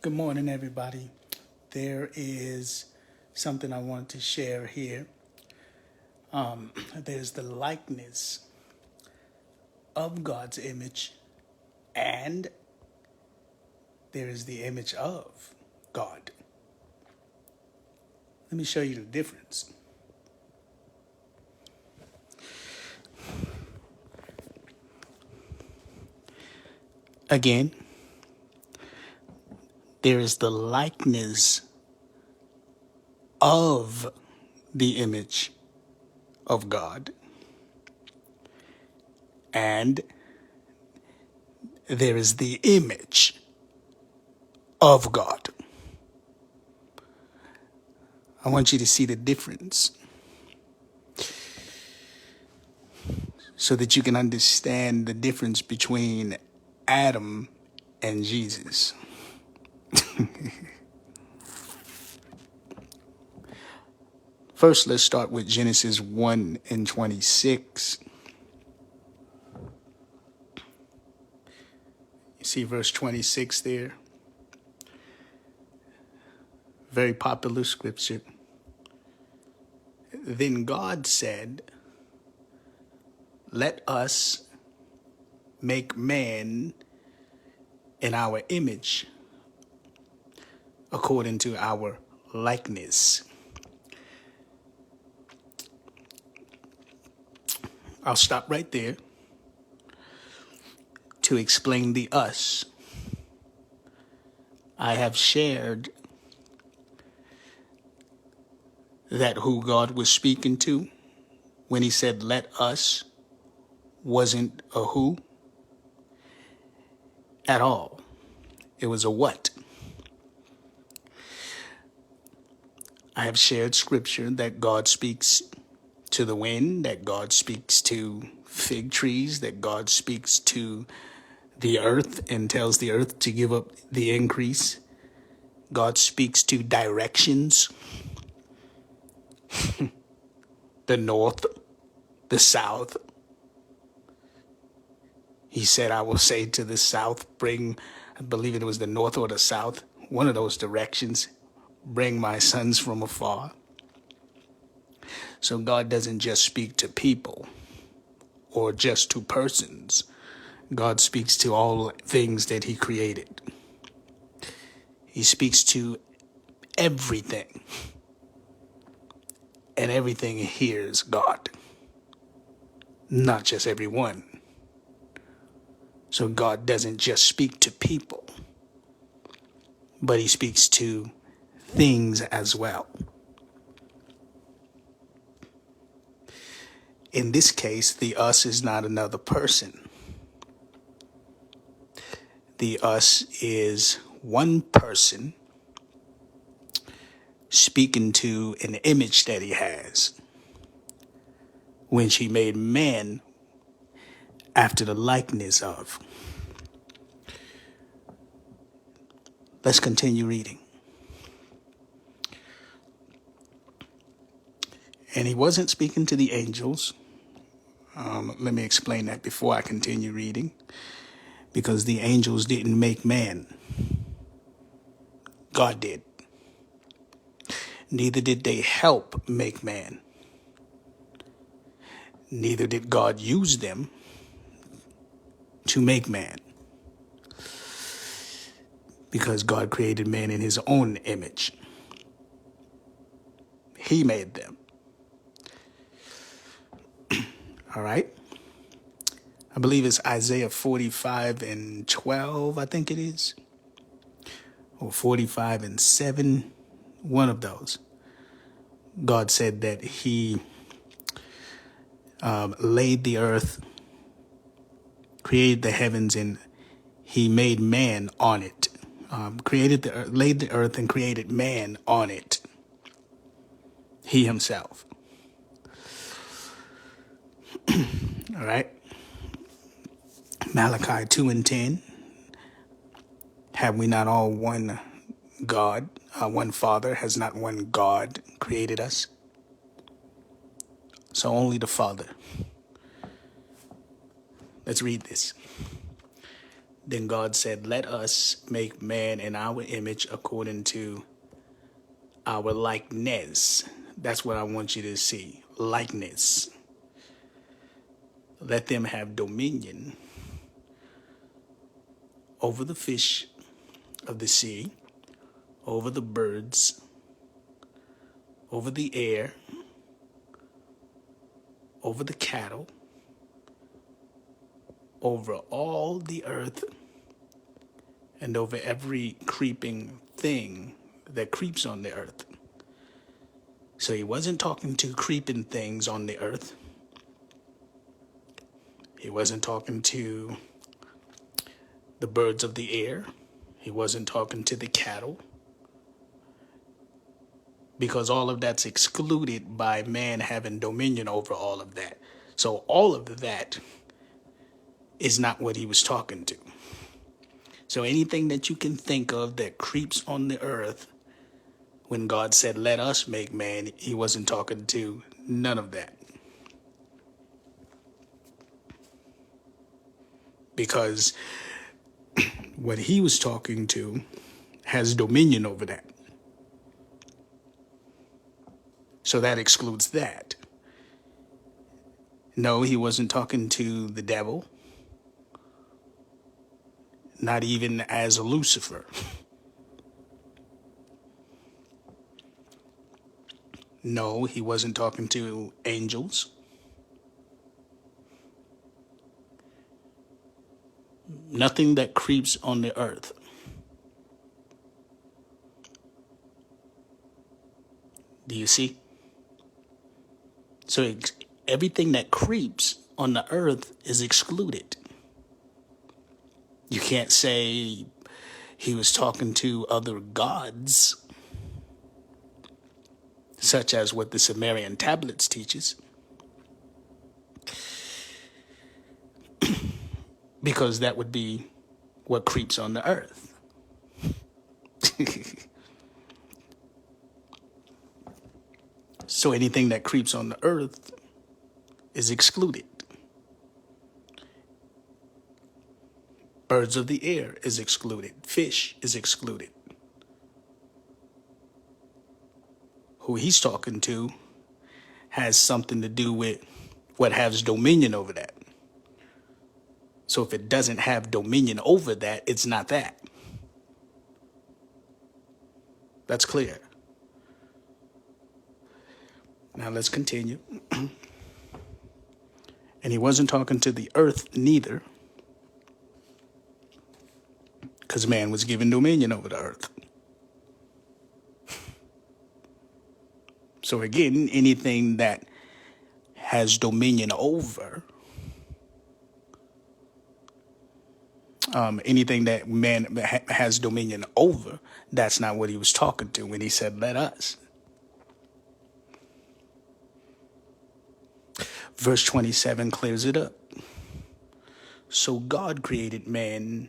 Good morning, everybody. There is something I want to share here. There's the likeness of God's image, and there is the image of God. Let me show you the difference. Again, there is the likeness of the image of God, and there is the image of God. I want you to see the difference so that you can understand the difference between Adam and Jesus. First, let's start with Genesis 1 and 26. You see verse 26 there? Very popular scripture. Then God said, "Let us make man in our image, according to our likeness." I'll stop right there to explain the us. I have shared that who God was speaking to when he said, "Let us," wasn't a who at all. It was a what. I have shared scripture that God speaks to the wind, that God speaks to fig trees, that God speaks to the earth and tells the earth to give up the increase. God speaks to directions, the north, the south. He said, "I will say to the south, bring," I believe it was the north or the south, one of those directions, "bring my sons from afar." So God doesn't just speak to people or just to persons. God speaks to all things that he created. He speaks to everything, and everything hears God, not just everyone. So God doesn't just speak to people, but he speaks to things as well. In this case, the us is not another person. The us is one person speaking to an image that he has, which he made man after the likeness of. Let's continue reading. And he wasn't speaking to the angels. Let me explain that before I continue reading. Because the angels didn't make man. God did. Neither did they help make man. Neither did God use them to make man. Because God created man in his own image. He made them. All right? I believe it's Isaiah 45 and 12, I think it is. Or 45 and 7, one of those. God said that he laid the earth, created the heavens, and he made man on it. Created the earth, laid the earth and created man on it. He himself. All right. Malachi 2 and 10. Have we not all one God, one Father? Has not one God created us? So only the Father. Let's read this. Then God said, let us make man in our image according to our likeness. That's what I want you to see. Likeness. Let them have dominion over the fish of the sea, over the birds, over the air, over the cattle, over all the earth, and over every creeping thing that creeps on the earth. So he wasn't talking to creeping things on the earth. He wasn't talking to the birds of the air. He wasn't talking to the cattle. Because all of that's excluded by man having dominion over all of that. So all of that is not what he was talking to. So anything that you can think of that creeps on the earth, when God said, let us make man, he wasn't talking to none of that. Because what he was talking to has dominion over that. So that excludes that. No, he wasn't talking to the devil, not even as Lucifer. No, he wasn't talking to angels. Nothing that creeps on the earth. Do you see? So everything that creeps on the earth is excluded. You can't say he was talking to other gods, such as what the Sumerian tablets teaches, because that would be what creeps on the earth. So anything that creeps on the earth is excluded. Birds of the air is excluded. Fish is excluded. Who he's talking to has something to do with what has dominion over that. So if it doesn't have dominion over that, it's not that. That's clear. Now let's continue. And he wasn't talking to the earth neither, because man was given dominion over the earth. So again, anything that has dominion over, anything that man has dominion over, that's not what he was talking to when he said, let us. Verse 27 clears it up. So God created man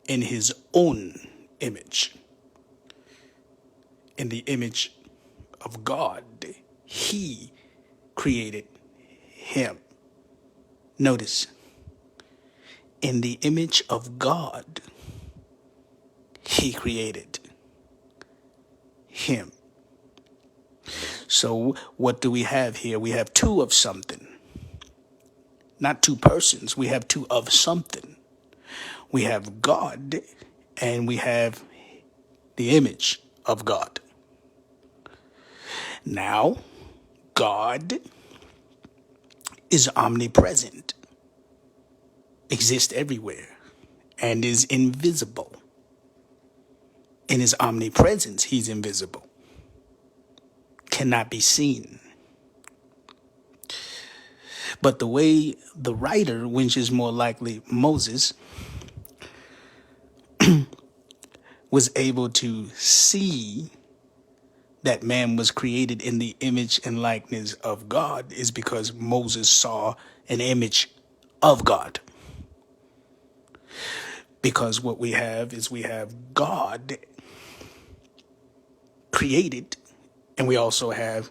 in his own image. In the image of God, he created him. Notice, in the image of God, he created him. So what do we have here? We have two of something. Not two persons. We have two of something. We have God and we have the image of God. Now, God is omnipresent, exists everywhere, and is invisible. In his omnipresence, he's invisible, cannot be seen. But the way the writer, which is more likely Moses, was able to see that man was created in the image and likeness of God is because Moses saw an image of God. Because what we have is we have God created, and we also have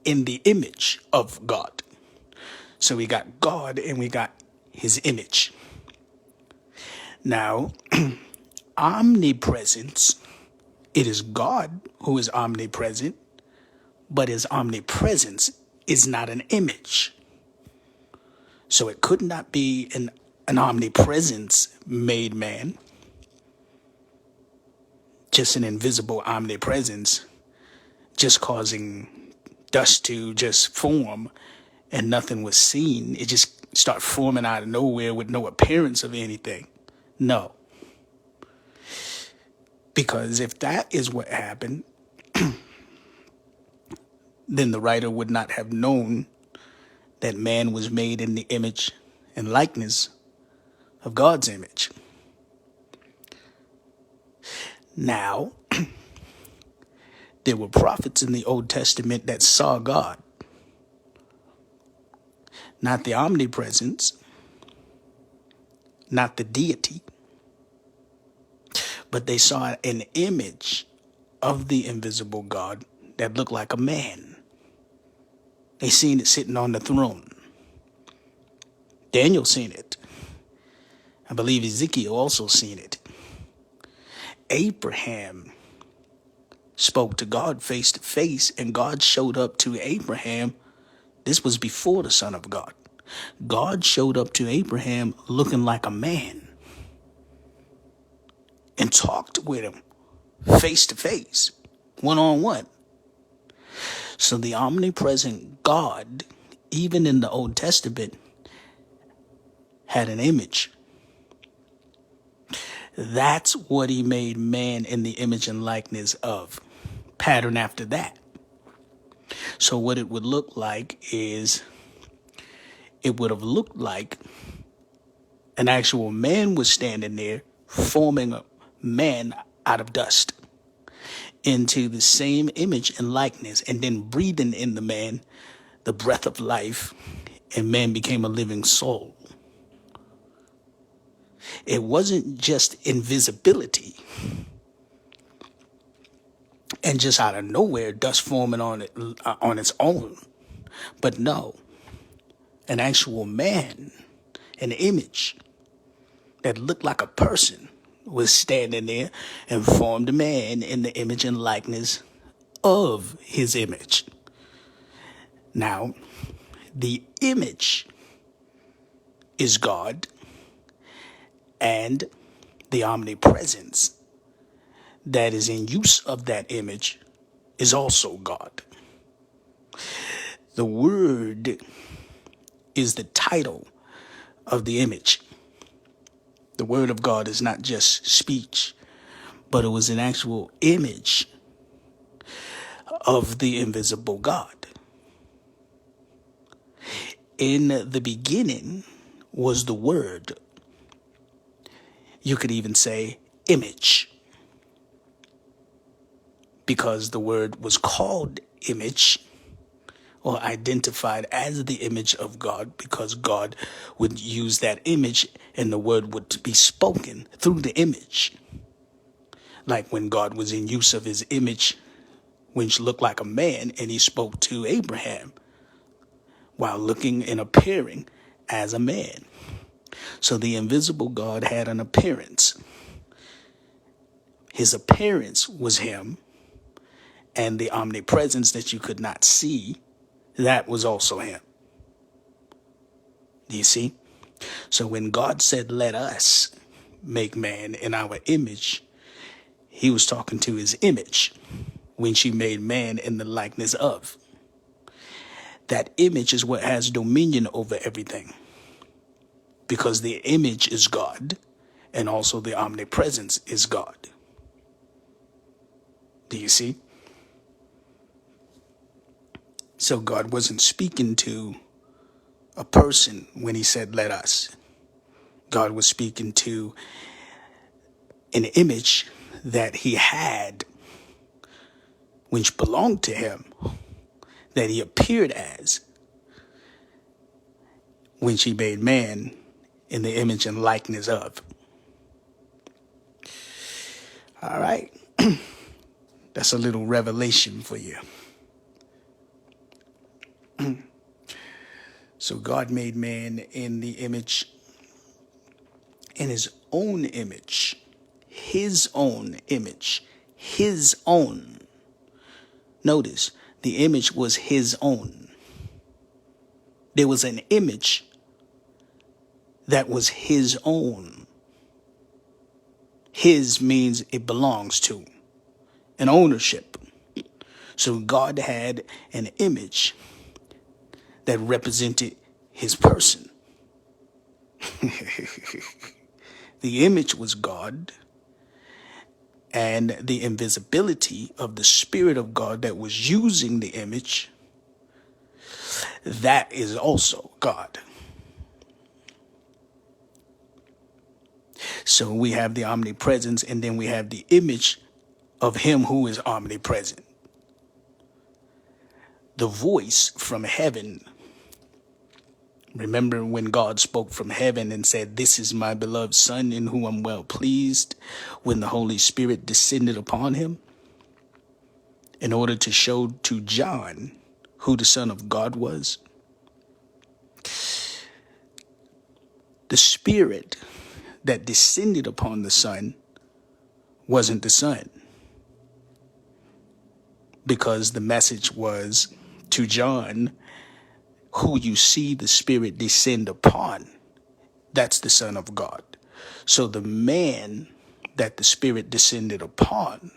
in the image of God. So we got God and we got his image. Now, omnipresence, it is God who is omnipresent, but his omnipresence is not an image. So it could not be an omnipresence made man, just an invisible omnipresence, just causing dust to just form and nothing was seen. It just start forming out of nowhere with no appearance of anything. No. Because if that is what happened, then the writer would not have known that man was made in the image and likeness of God's image. Now, there were prophets in the Old Testament that saw God, not the omnipresence, not the deity, but they saw an image of the invisible God that looked like a man. They seen it sitting on the throne. Daniel seen it. I believe Ezekiel also seen it. Abraham spoke to God face to face, and God showed up to Abraham. This was before the Son of God. God showed up to Abraham looking like a man and talked with him face to face, one on one. So the omnipresent God, even in the Old Testament, had an image. That's what he made man in the image and likeness of. Pattern after that. So what it would look like is, it would have looked like an actual man was standing there forming a man out of dust into the same image and likeness, and then breathing in the man the breath of life, and man became a living soul. It wasn't just invisibility and just out of nowhere dust forming on it on its own, but no, an actual man, an image that looked like a person was standing there and formed a man in the image and likeness of his image. Now, the image is God, and the omnipresence that is in use of that image is also God. The Word is the title of the image. The Word of God is not just speech, but it was an actual image of the invisible God. In the beginning was the Word. You could even say image, because the Word was called image, or identified as the image of God, because God would use that image and the Word would be spoken through the image. Like when God was in use of his image, which looked like a man, and he spoke to Abraham while looking and appearing as a man. So the invisible God had an appearance. His appearance was him, and the omnipresence that you could not see, that was also him. Do you see? So when God said, let us make man in our image, he was talking to his image when she made man in the likeness of. That image is what has dominion over everything, because the image is God, and also the omnipresence is God. Do you see? So God wasn't speaking to a person when he said, let us. God was speaking to an image that he had, which belonged to him, that he appeared as when she made man in the image and likeness of. All right. That's a little revelation for you. So God made man in the image, in his own image. His own image. His own. Notice, the image was his own. There was an image that was his own. His means it belongs to, an ownership. So God had an image that represented his person. The image was God, and the invisibility of the Spirit of God that was using the image, that is also God. So we have the omnipresence, and then we have the image of him who is omnipresent. The voice from heaven. Remember when God spoke from heaven and said, "This is my beloved Son in whom I'm well pleased," when the Holy Spirit descended upon him in order to show to John who the Son of God was? The Spirit that descended upon the Son wasn't the Son, because the message was to John, who you see the Spirit descend upon, that's the Son of God. So the man that the Spirit descended upon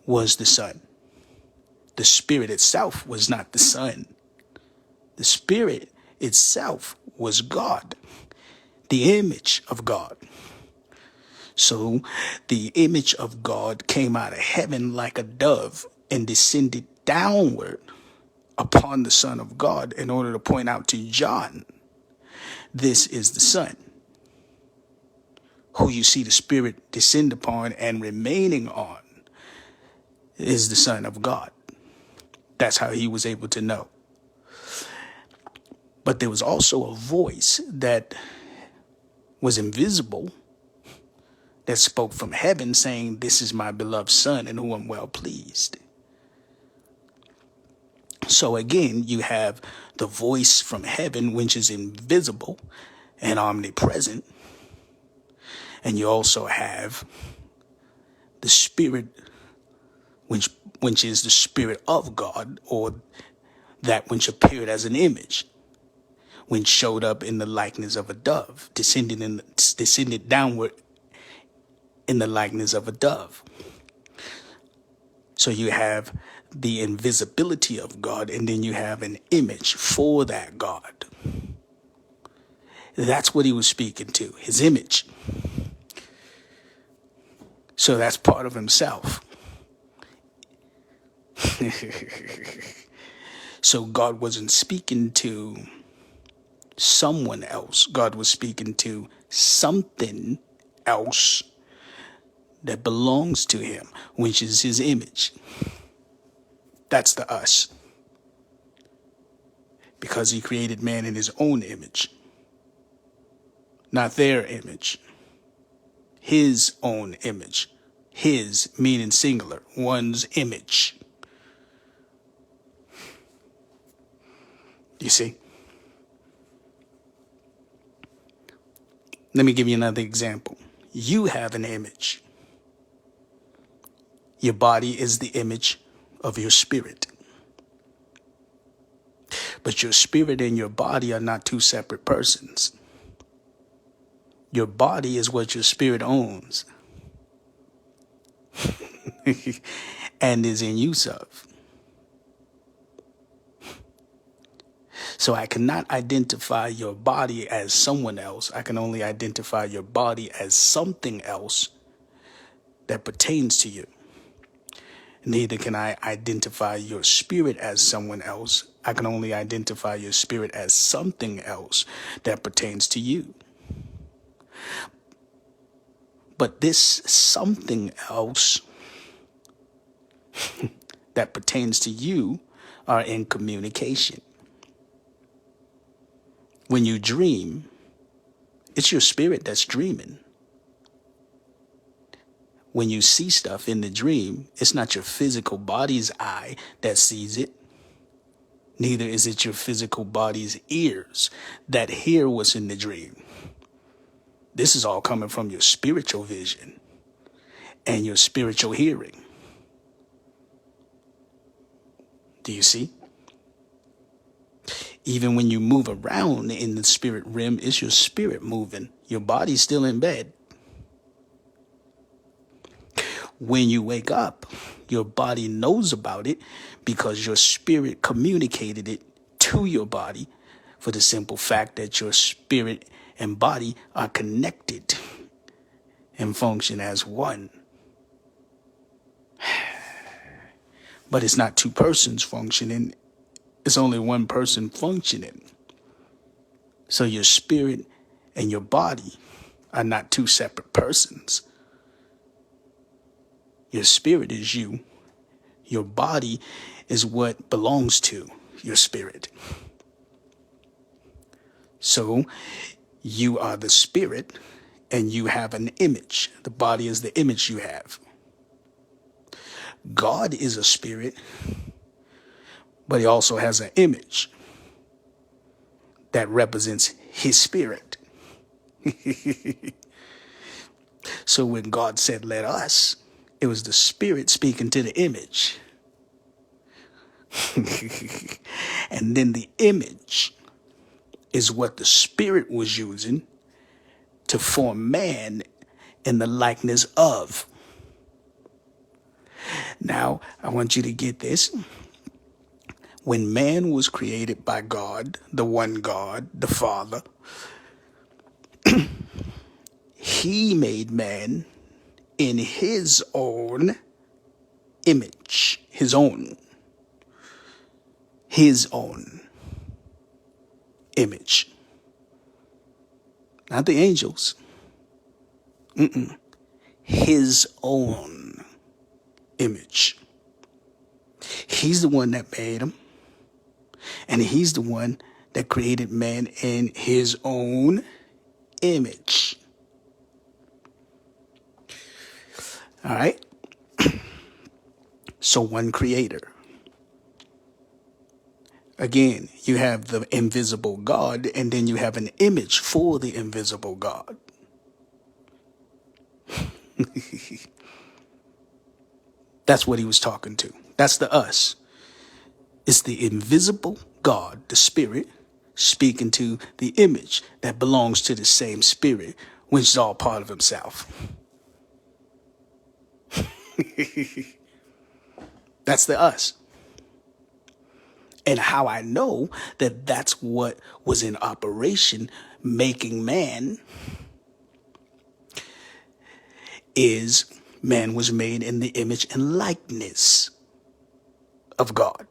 was the Son. The Spirit itself was not the Son. The Spirit itself was God, the image of God. So the image of God came out of heaven like a dove and descended downward upon the Son of God in order to point out to John, this is the Son, who you see the Spirit descend upon and remaining on is the Son of God. That's how he was able to know. But there was also a voice that was invisible that spoke from heaven saying, "This is my beloved Son in whom I'm well pleased." So again, you have the voice from heaven, which is invisible and omnipresent. And you also have the Spirit, which is the Spirit of God, or that which appeared as an image, which showed up in the likeness of a dove, descended downward in the likeness of a dove. So you have the invisibility of God, and then you have an image for that God. That's what he was speaking to, his image. So that's part of himself. So God wasn't speaking to someone else. God was speaking to something else that belongs to him, which is his image. That's the us. Because he created man in his own image, not their image. His own image. His meaning singular, one's image. You see? Let me give you another example. You have an image. Your body is the image of your spirit. But your spirit and your body are not two separate persons. Your body is what your spirit owns and is in use of. So I cannot identify your body as someone else. I can only identify your body as something else that pertains to you. Neither can I identify your spirit as someone else. I can only identify your spirit as something else that pertains to you. But this something else that pertains to you are in communication. When you dream, it's your spirit that's dreaming. When you see stuff in the dream, it's not your physical body's eye that sees it. Neither is it your physical body's ears that hear what's in the dream. This is all coming from your spiritual vision and your spiritual hearing. Do you see? Even when you move around in the spirit realm, it's your spirit moving. Your body's still in bed. When you wake up, your body knows about it because your spirit communicated it to your body, for the simple fact that your spirit and body are connected and function as one. But it's not two persons functioning. It's only one person functioning. So your spirit and your body are not two separate persons. Your spirit is you. Your body is what belongs to your spirit. So you are the spirit and you have an image. The body is the image you have. God is a spirit, but he also has an image that represents his spirit. So when God said, let us, it was the spirit speaking to the image. And then the image is what the spirit was using to form man in the likeness of. Now, I want you to get this. When man was created by God, the one God, the Father, he made man in his own image, his own image. Not the angels. His own image. He's the one that made him. And he's the one that created man in his own image. All right? So one creator. Again, you have the invisible God, and then you have an image for the invisible God. That's what he was talking to. That's the us. It's the invisible God, the spirit, speaking to the image that belongs to the same spirit, which is all part of himself. That's the us. And how I know that that's what was in operation making man is man was made in the image and likeness of God.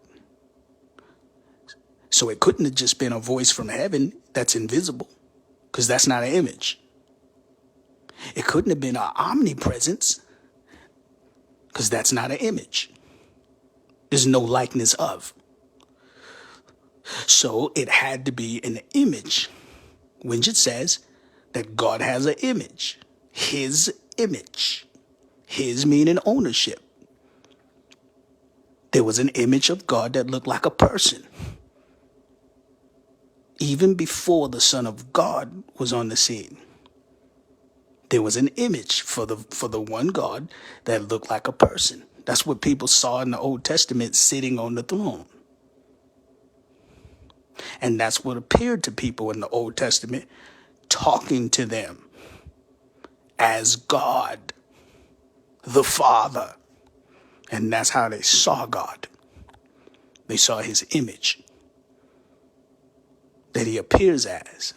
So it couldn't have just been a voice from heaven that's invisible, because that's not an image. It couldn't have been an omnipresence, because that's not an image. There's no likeness of. So it had to be an image, which it says that God has an image. His image. His meaning ownership. There was an image of God that looked like a person. Even before the Son of God was on the scene, there was an image for the one God that looked like a person. That's what people saw in the Old Testament, sitting on the throne. And that's what appeared to people in the Old Testament, talking to them as God, the Father. And that's how they saw God. They saw his image that he appears as.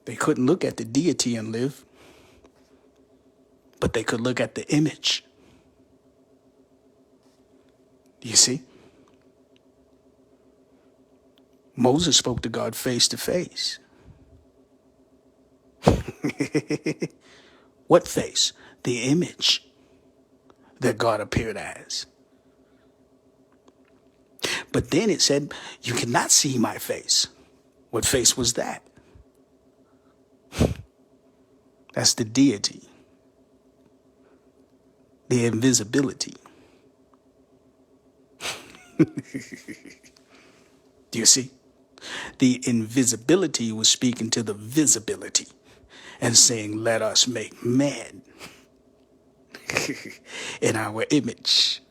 They couldn't look at the deity and live, but they could look at the image. Do you see? Moses spoke to God face to face. What face? The image that God appeared as. But then it said, you cannot see my face. What face was that? That's the deity. The invisibility. Do you see? The invisibility was speaking to the visibility. and saying, let us make man in our image,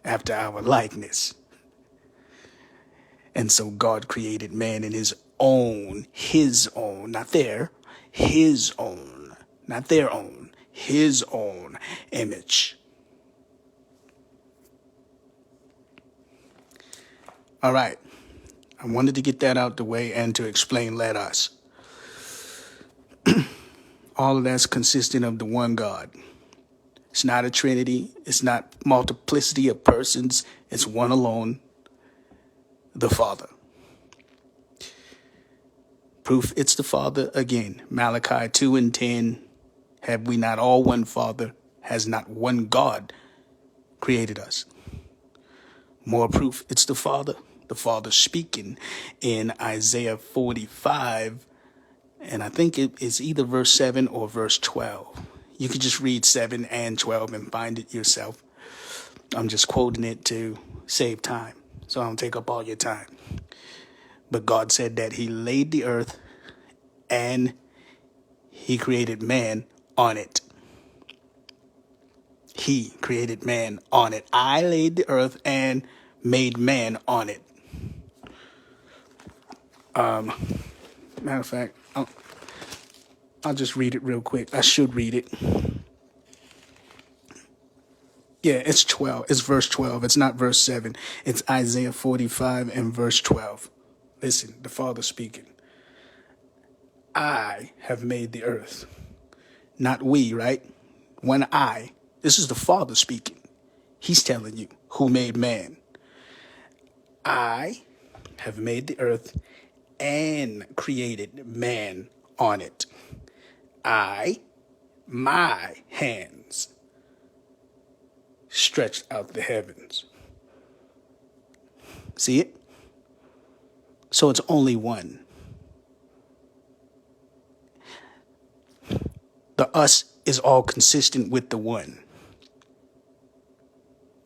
after our likeness. And so God created man in his own, not their, his own, not their own, his own image. All right. I wanted to get that out the way and to explain let us. All of that's consistent of the one God. It's not a trinity. It's not multiplicity of persons. It's one alone, the Father. Proof it's the Father, again, Malachi 2:10. Have we not all one Father? Has not one God created us? More proof it's the Father speaking in Isaiah 45, and I think it is either verse 7 or verse 12. You can just read 7 and 12 and find it yourself. I'm just quoting it to save time, so I don't take up all your time. But God said that he laid the earth and he created man on it. He created man on it. I laid the earth and made man on it. Matter of fact, I'll just read it real quick. I should read it. Yeah, it's 12. It's verse 12. It's not verse 7. It's Isaiah 45 and verse 12. Listen, the Father speaking. I have made the earth. Not we, right? One I. This is the Father speaking. He's telling you who made man. I have made the earth and created man on it. My hands stretched out the heavens. See it? So it's only one. The us is all consistent with the one.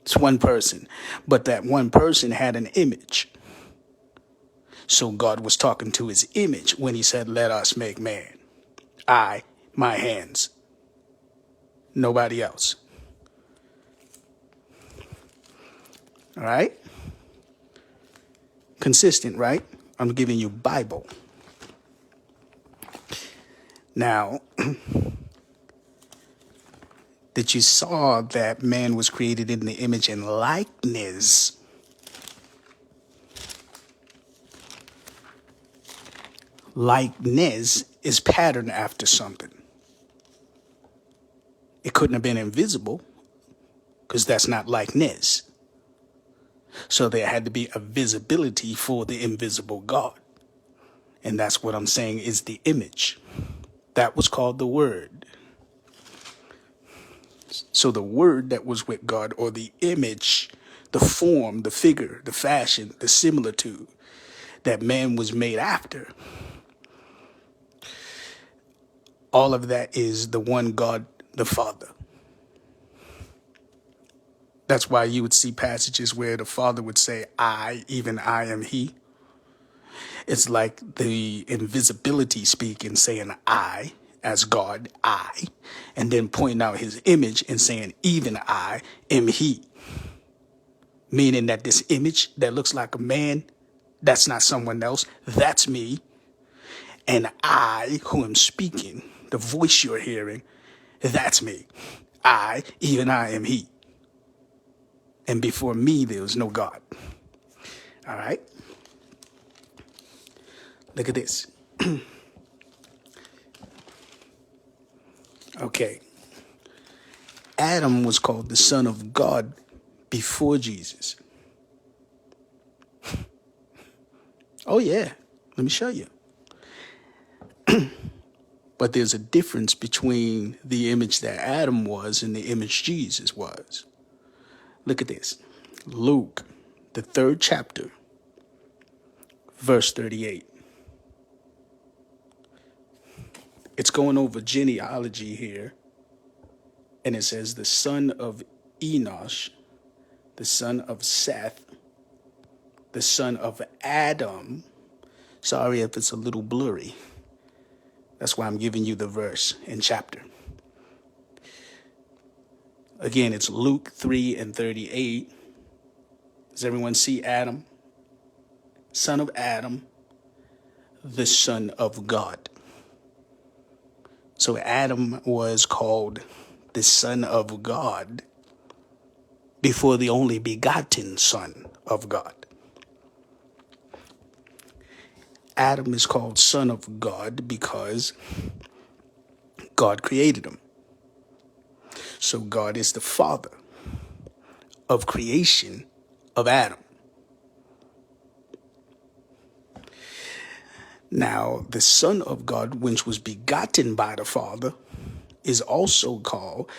It's one person. But that one person had an image. So God was talking to his image when he said, let us make man. My hands. Nobody else. All right? Consistent, right? I'm giving you Bible. Now, that you saw that man was created in the image and likeness. Likeness is patterned after something. It couldn't have been invisible because that's not likeness. So there had to be a visibility for the invisible God. And that's what I'm saying is the image. That was called the Word. So the Word that was with God, or the image, the form, the figure, the fashion, the similitude that man was made after, all of that is the one God, the Father. That's why you would see passages where the Father would say, I, even I am He. It's like the invisibility speaking, saying I, as God, I, and then pointing out his image and saying, even I am He. Meaning that this image that looks like a man, that's not someone else, that's me. And I, who am speaking, the voice you're hearing, that's me. I, even I am He. And before me, there was no God. All right? Look at this. Okay. Adam was called the Son of God before Jesus. Oh, yeah. Let me show you. But there's a difference between the image that Adam was and the image Jesus was. Look at this. Luke, the 3rd chapter, verse 38. It's going over genealogy here. And it says the son of Enosh, the son of Seth, the son of Adam. Sorry if it's a little blurry. That's why I'm giving you the verse and chapter. Again, it's Luke 3:38. Does everyone see Adam? Son of Adam, the Son of God. So Adam was called the Son of God before the only begotten Son of God. Adam is called Son of God because God created him. So God is the father of creation of Adam. Now, the Son of God, which was begotten by the Father, is also called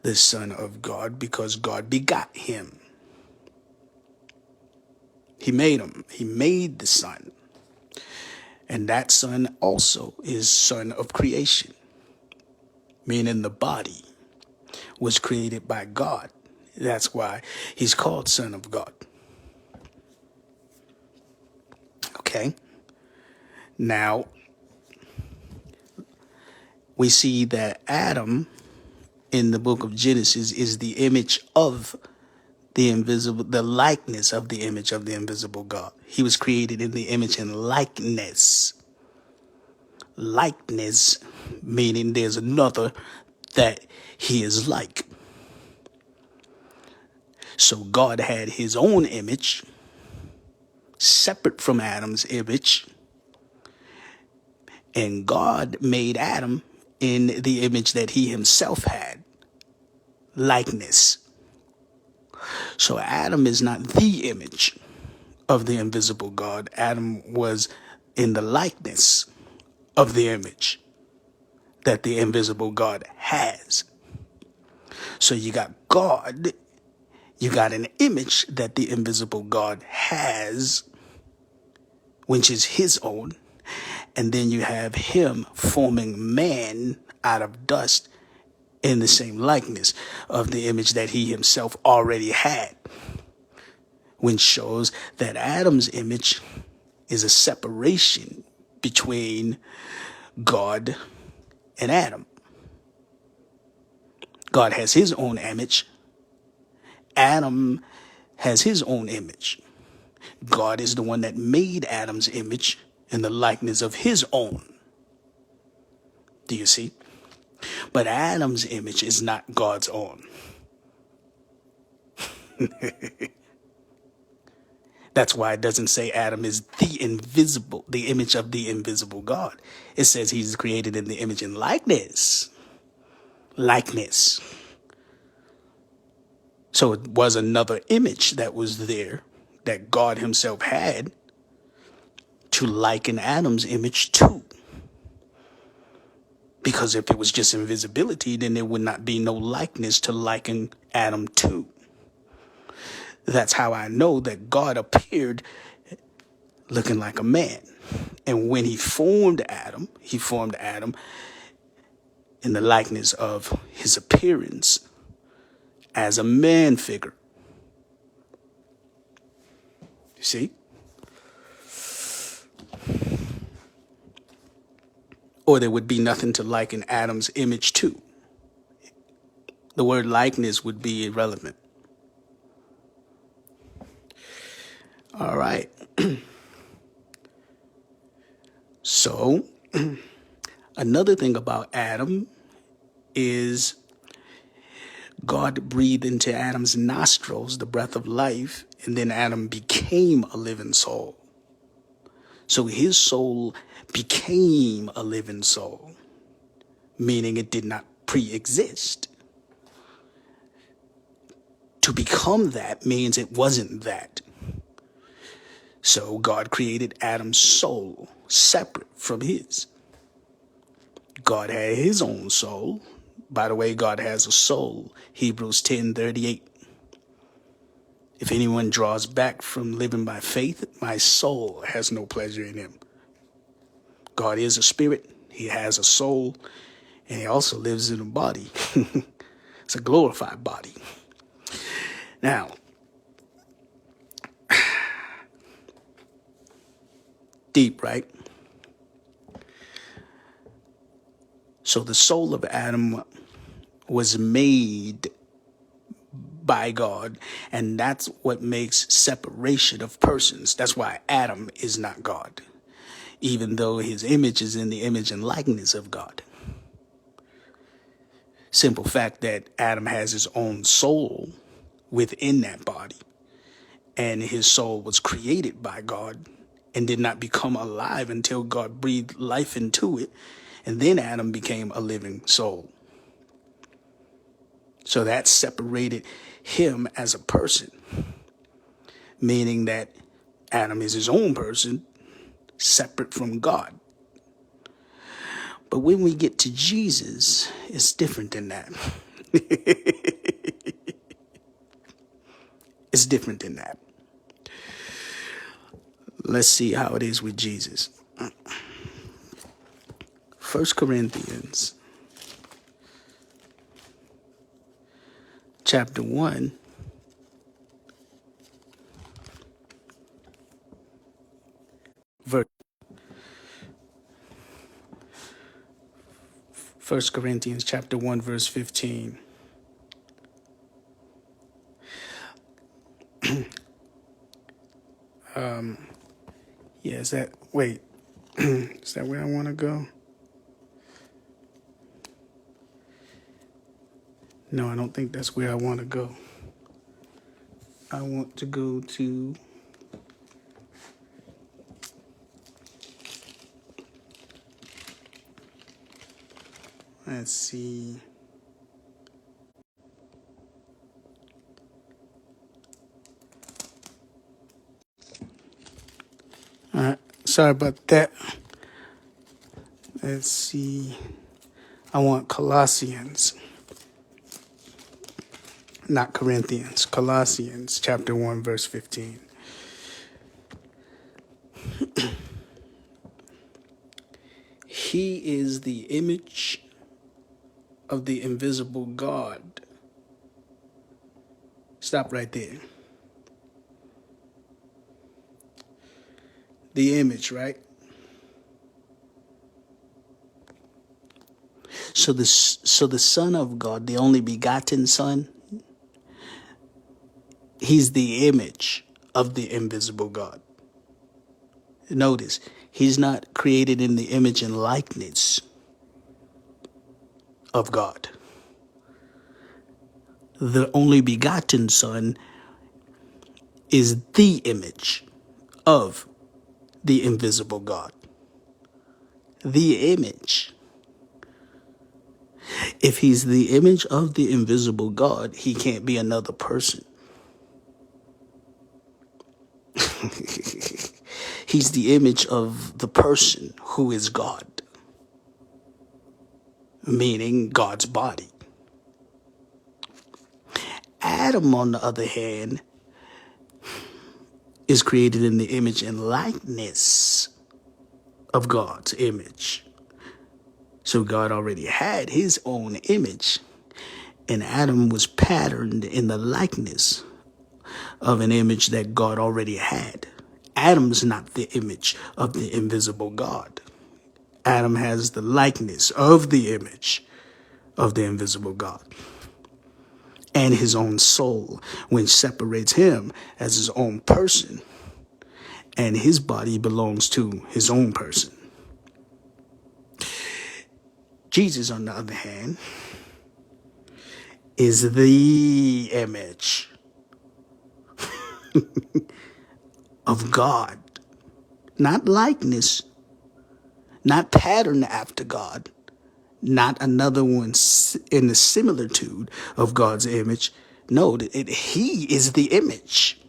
the Son of God because God begot him. He made him. He made the Son. And that Son also is Son of creation, meaning the body was created by God. That's why he's called Son of God. Okay? Now, we see that Adam in the book of Genesis is the image of the invisible, the likeness of the image of the invisible God. He was created in the image and likeness. Likeness, meaning there's another that he is like. So God had his own image, separate from Adam's image, and God made Adam in the image that he himself had, likeness. So Adam is not the image of the invisible God. Adam was in the likeness of the image that the invisible God has. So you got God, you got an image that the invisible God has, which is his own, and then you have him forming man out of dust in the same likeness of the image that he himself already had, which shows that Adam's image is a separation between God and Adam. God has his own image. Adam has his own image. God is the one that made Adam's image in the likeness of his own. Do you see? But Adam's image is not God's own. That's why it doesn't say Adam is the invisible, the image of the invisible God. It says he's created in the image and likeness. Likeness. So it was another image that was there that God himself had to liken Adam's image to. Because if it was just invisibility, then there would not be no likeness to liken Adam to. That's how I know that God appeared looking like a man. And when he formed Adam in the likeness of his appearance as a man figure. You see? Or there would be nothing to liken Adam's image to. The word likeness would be irrelevant. All right. So, another thing about Adam is God breathed into Adam's nostrils the breath of life, and then Adam became a living soul. So his soul became a living soul, meaning it did not pre-exist. To become that means it wasn't that. So God created Adam's soul separate from his. God had his own soul. By the way, God has a soul. Hebrews 10:38. If anyone draws back from living by faith, my soul has no pleasure in him. God is a spirit. He has a soul. And he also lives in a body. It's a glorified body. Now, deep, right? So the soul of Adam was made by God, and that's what makes separation of persons. That's why Adam is not God, even though his image is in the image and likeness of God. Simple fact that Adam has his own soul within that body, and his soul was created by God and did not become alive until God breathed life into it, and then Adam became a living soul. So that separated him as a person, meaning that Adam is his own person, separate from God. But when we get to Jesus, it's different than that. It's different than that. Let's see how it is with Jesus. 1 Corinthians chapter 1, verse 1 Corinthians chapter 1, verse 15. Yeah, is that, wait, is that where I want to go? No, I don't think that's where I want to go. I want to go to, let's see. All right, sorry about that. Let's see. I want Colossians, not Corinthians. Colossians chapter 1, verse 15. He is the image of the invisible God. Stop right there. The image, right? So the Son of God, the only begotten Son, he's the image of the invisible God. Notice, he's not created in the image and likeness of God. The only begotten Son is the image of the invisible God. The image. If he's the image of the invisible God, he can't be another person. He's the image of the person who is God, meaning God's body. Adam, on the other hand, is created in the image and likeness of God's image. So God already had his own image, and Adam was patterned in the likeness of an image that God already had. Adam's not the image of the invisible God. Adam has the likeness of the image of the invisible God and his own soul, which separates him as his own person, and his body belongs to his own person. Jesus, on the other hand, is the image of God, not likeness, not pattern after God, not another one in the similitude of God's image. No, he is the image.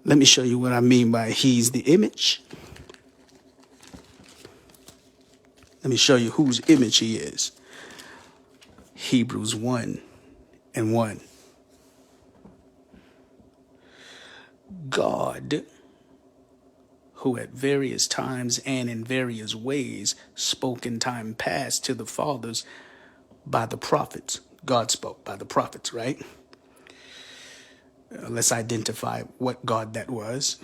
Let me show you what I mean by he's the image. Let me show you whose image he is. Hebrews 1:1. God, who at various times and in various ways spoke in time past to the fathers by the prophets. God spoke by the prophets, right? Let's identify what God that was.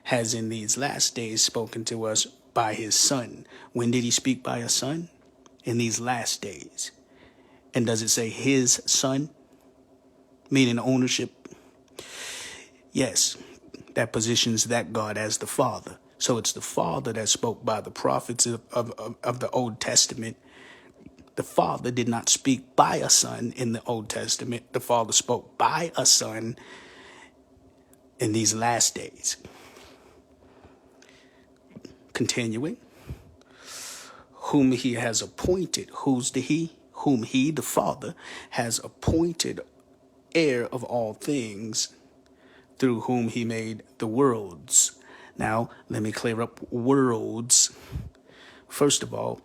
has in these last days spoken to us by his Son. When did he speak by a son? In these last days. And does it say his Son? Meaning ownership? Yes, that positions that God as the Father. So it's the Father that spoke by the prophets of the Old Testament. The Father did not speak by a Son in the Old Testament. The Father spoke by a Son in these last days. Continuing. Whom he has appointed. Who's the he? Whom he, the Father, has appointed heir of all things, through whom he made the worlds. Now, let me clear up worlds. First of all,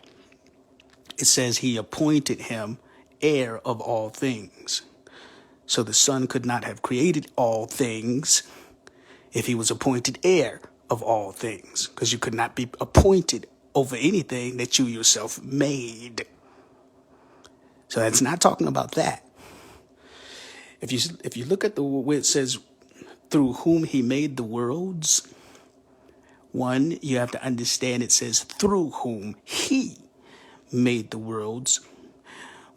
it says he appointed him heir of all things. So the Son could not have created all things if he was appointed heir of all things, because you could not be appointed over anything that you yourself made. So that's not talking about that. If you look at the where it says through whom he made the worlds, one, you have to understand it says through whom he made the worlds,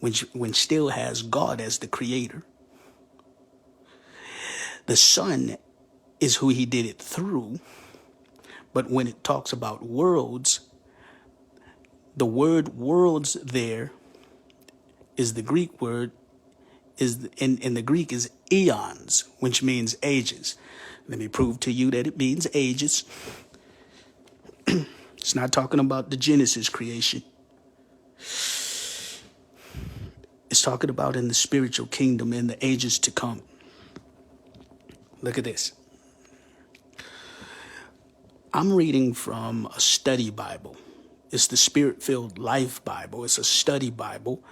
which still has God as the creator. The Son is who he did it through. But when it talks about worlds, the word worlds there is the Greek word, is in the Greek is eons, which means ages. Let me prove to you that it means ages. It's not talking about the Genesis creation. It's talking about in the spiritual kingdom in the ages to come. Look at this. I'm reading from a study Bible. It's the Spirit-Filled Life Bible. It's a study Bible.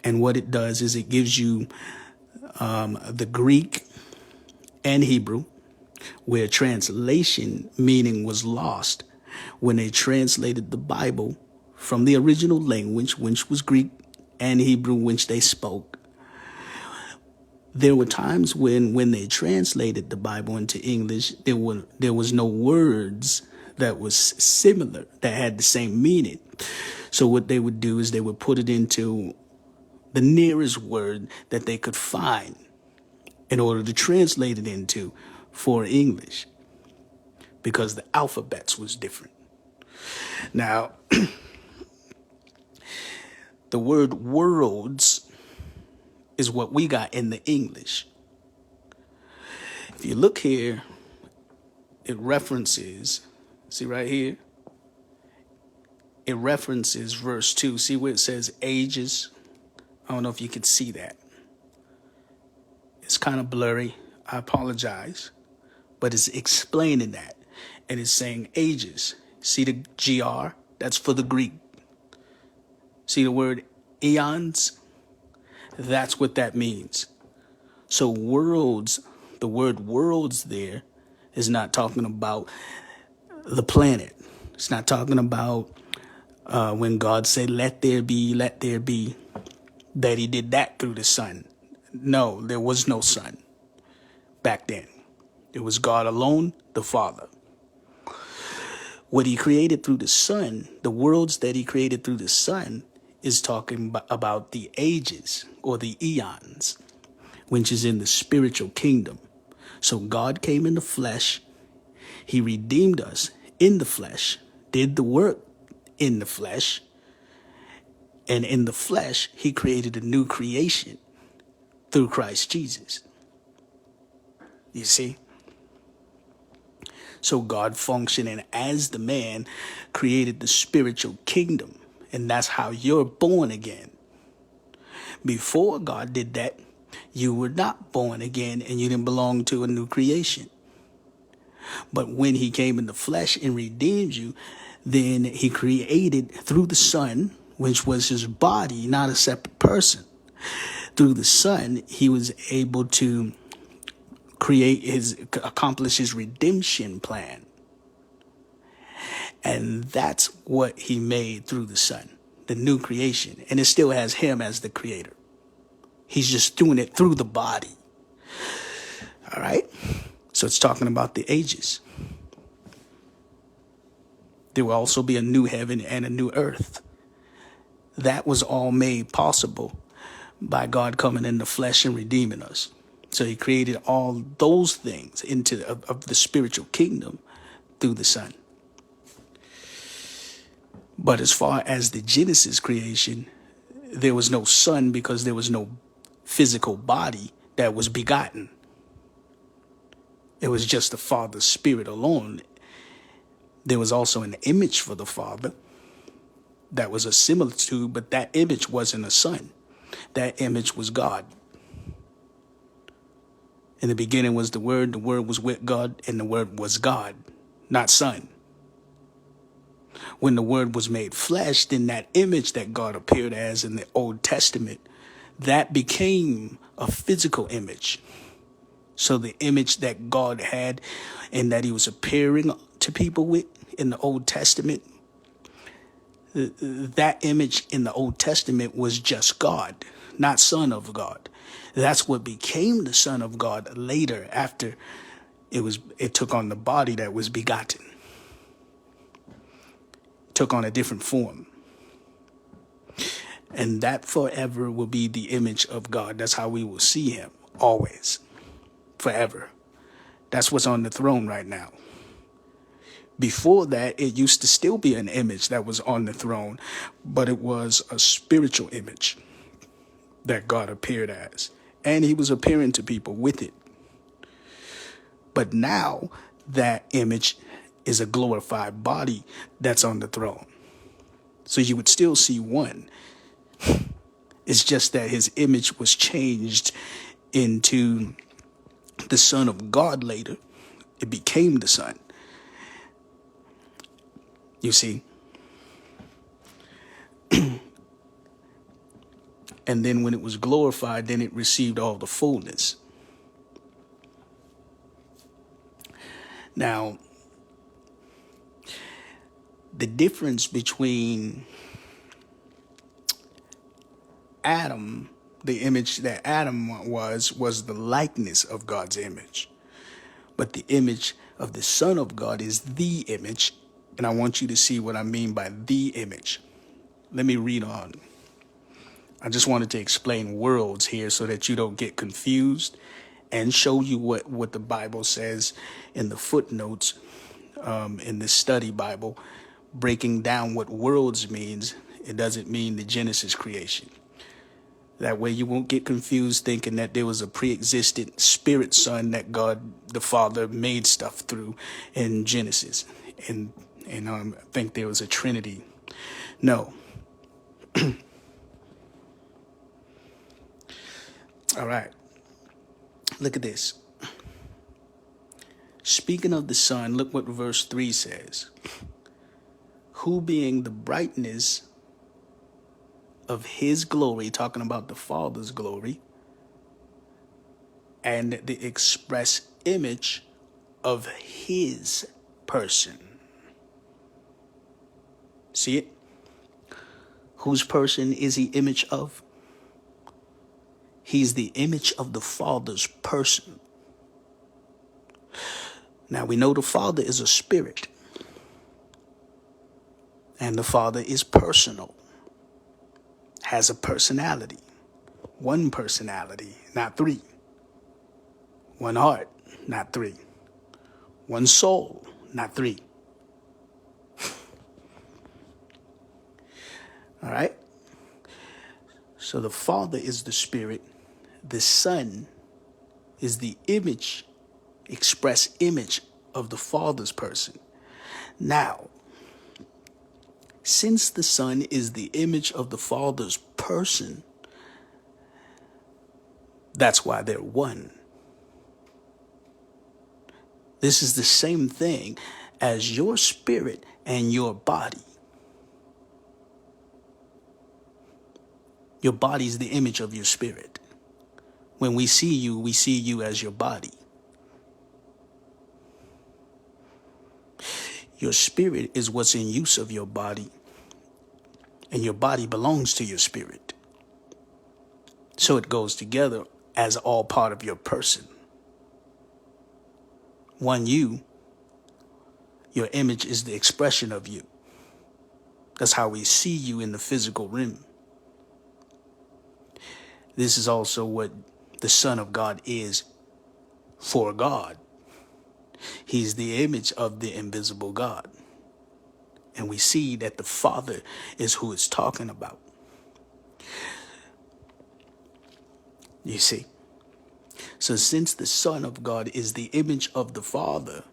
And what it does is it gives you the Greek and Hebrew, where translation meaning was lost when they translated the Bible from the original language, which was Greek, and Hebrew, which they spoke. There were times when they translated the Bible into English, there was no words that was similar, that had the same meaning. So what they would do is they would put it into the nearest word that they could find in order to translate it into for English, because the alphabets was different. Now, the word worlds is what we got in the English. If you look here, it references, see right here, it references verse 2. See where it says ages? I don't know if you can see that. It's kind of blurry. I apologize. But it's explaining that. And it's saying ages. See the GR? That's for the Greek. See the word eons? That's what that means. So worlds, the word worlds there is not talking about the planet. It's not talking about when God said, let there be, that he did that through the Son. No, there was no Son back then. It was God alone, the Father. What he created through the Son, the worlds that he created through the Son, is talking about the ages or the eons, which is in the spiritual kingdom. So God came in the flesh. He redeemed us in the flesh, did the work in the flesh. And in the flesh, he created a new creation through Christ Jesus. You see? So God functioning as the man created the spiritual kingdom. And that's how you're born again. Before God did that, you were not born again and you didn't belong to a new creation. But when he came in the flesh and redeemed you, then he created through the Son, which was his body, not a separate person. Through the Son, he was able to accomplish his redemption plan. And that's what he made through the Son, the new creation. And it still has him as the creator. He's just doing it through the body. All right? So it's talking about the ages. There will also be a new heaven and a new earth. That was all made possible by God coming in the flesh and redeeming us. So he created all those things of the spiritual kingdom through the Son. But as far as the Genesis creation, there was no Son because there was no physical body that was begotten. It was just the Father's Spirit alone. There was also an image for the Father that was a similitude, but that image wasn't a Son. That image was God. In the beginning was the Word was with God, and the Word was God, not Son. When the Word was made flesh, then that image that God appeared as in the Old Testament, that became a physical image. So the image that God had and that he was appearing to people with in the Old Testament, that image in the Old Testament was just God, not Son of God. That's what became the Son of God later after it took on the body that was begotten. It took on a different form. And that forever will be the image of God. That's how we will see him, always, forever. That's what's on the throne right now. Before that, it used to still be an image that was on the throne, but it was a spiritual image that God appeared as. And he was appearing to people with it. But now that image is a glorified body that's on the throne. So you would still see one. It's just that his image was changed into the Son of God later. It became the Son. You see? And then when it was glorified, then it received all the fullness. Now, the difference between Adam, the image that Adam was the likeness of God's image. But the image of the Son of God is the image. And I want you to see what I mean by the image. Let me read on. I just wanted to explain worlds here so that you don't get confused and show you what the Bible says in the footnotes in the study Bible, breaking down what worlds means. It doesn't mean the Genesis creation. That way you won't get confused thinking that there was a pre-existent spirit son that God the Father made stuff through in Genesis. And I think there was a Trinity. No. All right. Look at this. Speaking of the Son, look what verse 3 says. Who being the brightness of his glory, talking about the Father's glory, and the express image of his person. See it? Whose person is he image of? He's the image of the Father's person. Now we know the Father is a spirit. And the Father is personal. Has a personality. One personality, not three. One heart, not three. One soul, not three. All right? So the Father is the Spirit. The Son is the image, express image of the Father's person. Now, since the Son is the image of the Father's person, that's why they're one. This is the same thing as your spirit and your body. Your body is the image of your spirit. When we see you as your body. Your spirit is what's in use of your body, and your body belongs to your spirit. So it goes together as all part of your person. One you Your image is the expression of you. That's how we see you in the physical realm. This is also what the Son of God is for God. He's the image of the invisible God. And we see that the Father is who it's talking about. You see? So since the Son of God is the image of the Father,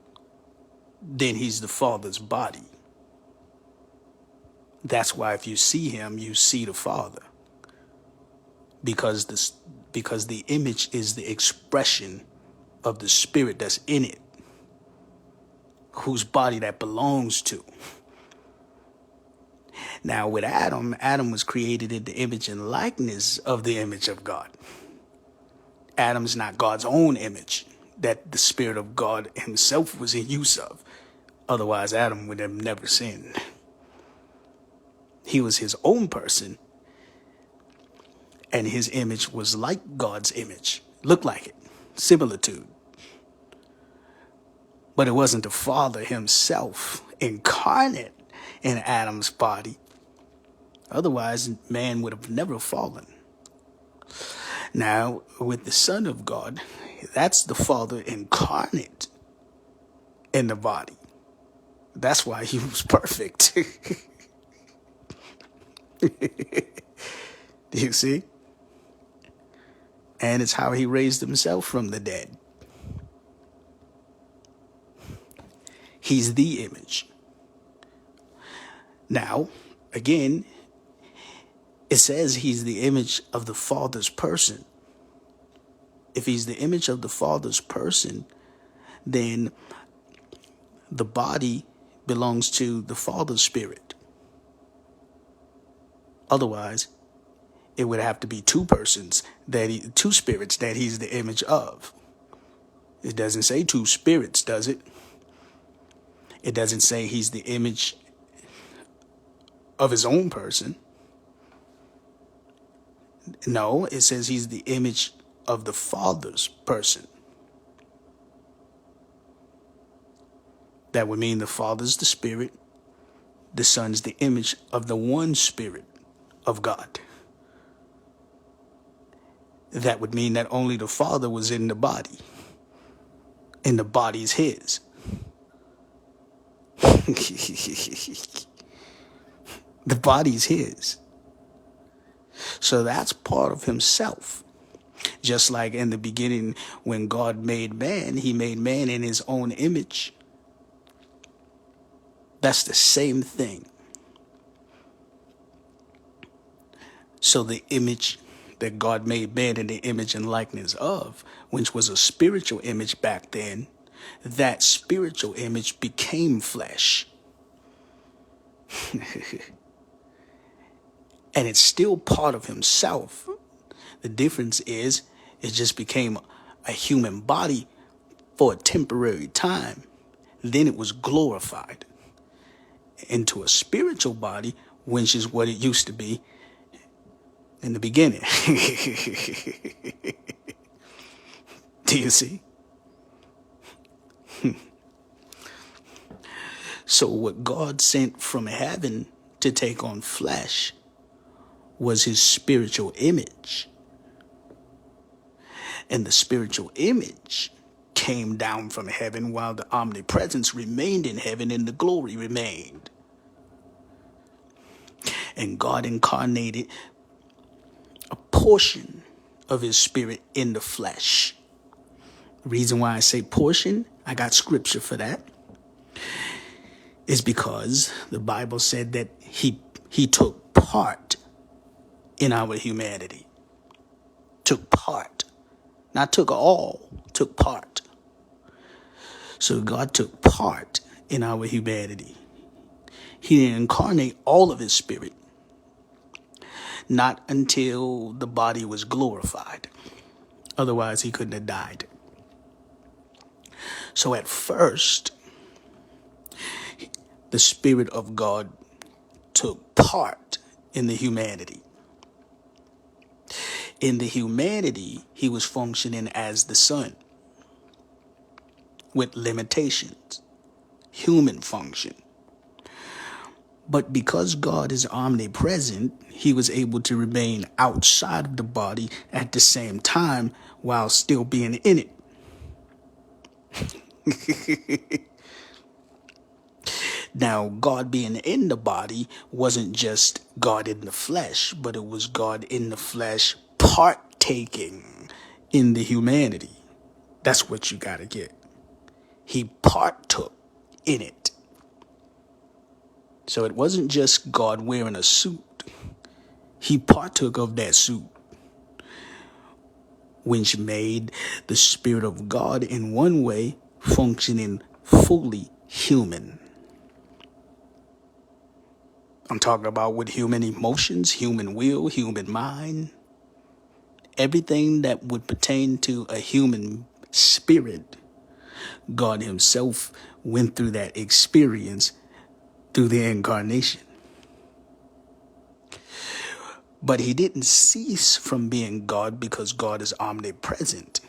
then he's the Father's body. That's why if you see him, you see the Father. Because the image is the expression of the spirit that's in it, whose body that belongs to. Now with Adam, Adam was created in the image and likeness of the image of God. Adam's not God's own image that the Spirit of God himself was in use of. Otherwise, Adam would have never sinned. He was his own person, and his image was like God's image, looked like it, similitude. But it wasn't the Father himself incarnate in Adam's body. Otherwise, man would have never fallen. Now, with the Son of God, that's the Father incarnate in the body. That's why he was perfect. Do you see? And it's how he raised himself from the dead. He's the image. Now, again, it says he's the image of the Father's person. If he's the image of the Father's person, then the body belongs to the Father's spirit. Otherwise, it would have to be two persons, two spirits that he's the image of. It doesn't say two spirits, does it? It doesn't say he's the image of his own person. No, it says he's the image of the Father's person. That would mean the Father's the Spirit, the Son's the image of the one Spirit of God. That would mean that only the Father was in the body, and the body's his. The body's his. So that's part of himself. Just like in the beginning, when God made man, he made man in his own image. That's the same thing. So the image that God made man in the image and likeness of, which was a spiritual image back then, that spiritual image became flesh. And it's still part of himself. The difference is it just became a human body for a temporary time. Then it was glorified into a spiritual body, which is what it used to be in the beginning. Do you see? So what God sent from heaven to take on flesh was his spiritual image. And the spiritual image came down from heaven while the omnipresence remained in heaven and the glory remained. And God incarnated a portion of his spirit in the flesh. The reason why I say portion, I got scripture for that, is because the Bible said that he took part in our humanity. Took part. Not took all, took part. So God took part in our humanity. He didn't incarnate all of his spirit. Not until the body was glorified. Otherwise, he couldn't have died. So at first, the Spirit of God took part in the humanity. In the humanity, he was functioning as the Son with limitations. human function. But because God is omnipresent, he was able to remain outside of the body at the same time while still being in it. Now, God being in the body wasn't just God in the flesh, but it was God in the flesh partaking in the humanity. That's what you got to get. He partook in it. So it wasn't just God wearing a suit. He partook of that suit, which made the Spirit of God in one way functioning fully human. I'm talking about with human emotions, human will, human mind, everything that would pertain to a human spirit. God himself went through that experience through the incarnation. But he didn't cease from being God because God is omnipresent.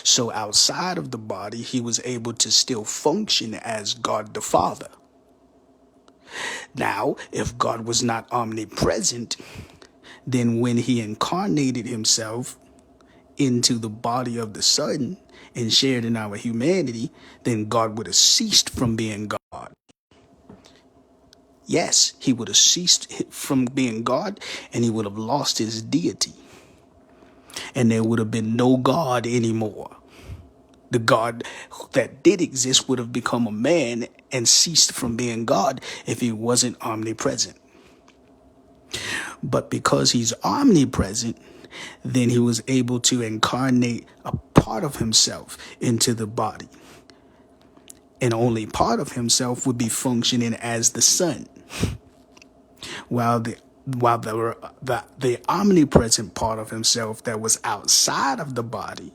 So outside of the body, he was able to still function as God the Father. Now, if God was not omnipresent, then when he incarnated himself into the body of the Son and shared in our humanity, then God would have ceased from being God. Yes, he would have ceased from being God, and he would have lost his deity. And there would have been no God anymore. The God that did exist would have become a man and ceased from being God if he wasn't omnipresent. But because he's omnipresent, then he was able to incarnate a part of himself into the body. And only part of himself would be functioning as the Son. While the omnipresent part of himself that was outside of the body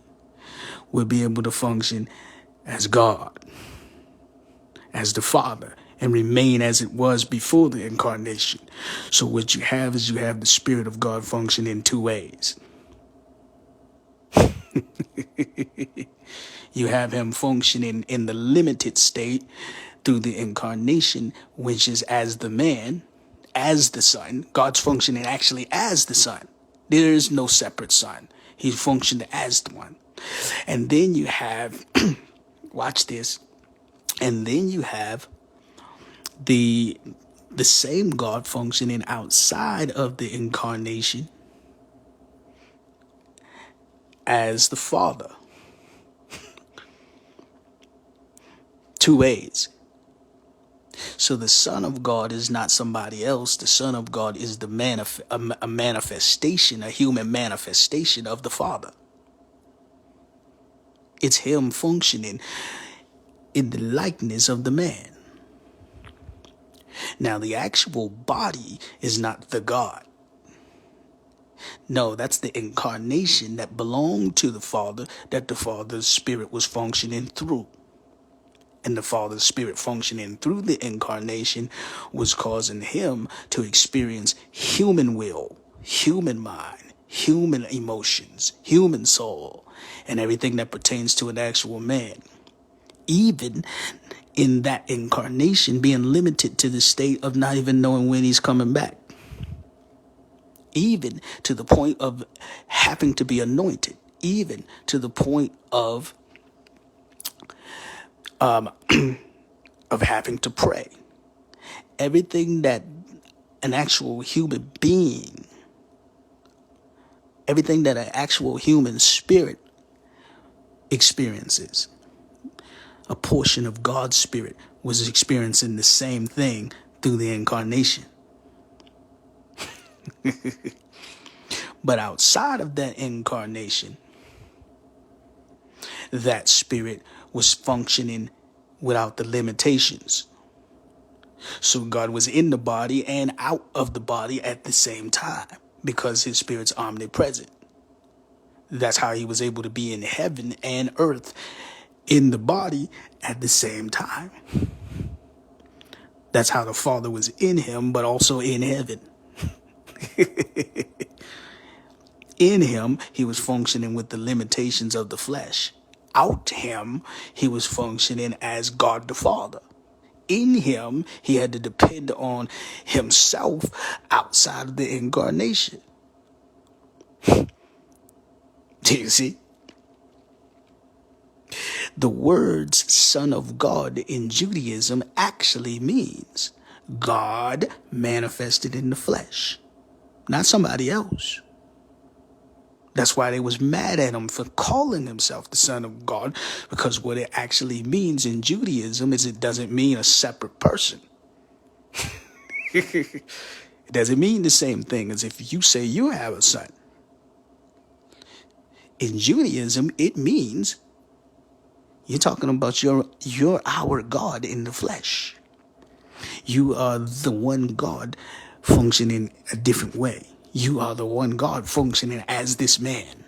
would be able to function as God, as the Father, and remain as it was before the incarnation. So what you have is you have the Spirit of God function in two ways. You have him functioning in the limited state through the incarnation, which is as the man, as the Son. God's functioning actually as the Son. There is no separate Son. He functioned as the one. And then you have, watch this, and then you have the same God functioning outside of the incarnation as the Father. Two ways. So the Son of God is not somebody else. The Son of God is the a manifestation, a human manifestation of the Father. It's him functioning in the likeness of the man. Now, the actual body is not the God. No, that's the incarnation that belonged to the Father, that the Father's Spirit was functioning through. And the Father's Spirit functioning through the incarnation was causing him to experience human will, human mind, human emotions, human soul, and everything that pertains to an actual man. Even in that incarnation being limited to the state of not even knowing when he's coming back. Even to the point of having to be anointed. Even to the point of having to pray. Everything that an actual human being, everything that an actual human spirit experiences, a portion of God's Spirit was experiencing the same thing through the incarnation. But outside of that incarnation, that Spirit was functioning without the limitations. So God was in the body and out of the body at the same time because his Spirit's omnipresent. That's how he was able to be in heaven and earth in the body at the same time. That's how the Father was in him, but also in heaven. In him, he was functioning with the limitations of the flesh. without him, he was functioning as God the Father. In him, he had to depend on himself outside of the incarnation. Do you see? The words Son of God in Judaism actually means God manifested in the flesh, not somebody else. That's why they was mad at him for calling himself the Son of God, because what it actually means in Judaism is it doesn't mean a separate person. It doesn't mean the same thing as if you say you have a son. In Judaism, it means you're talking about you're our God in the flesh. You are the one God functioning a different way. You are the one God functioning as this man.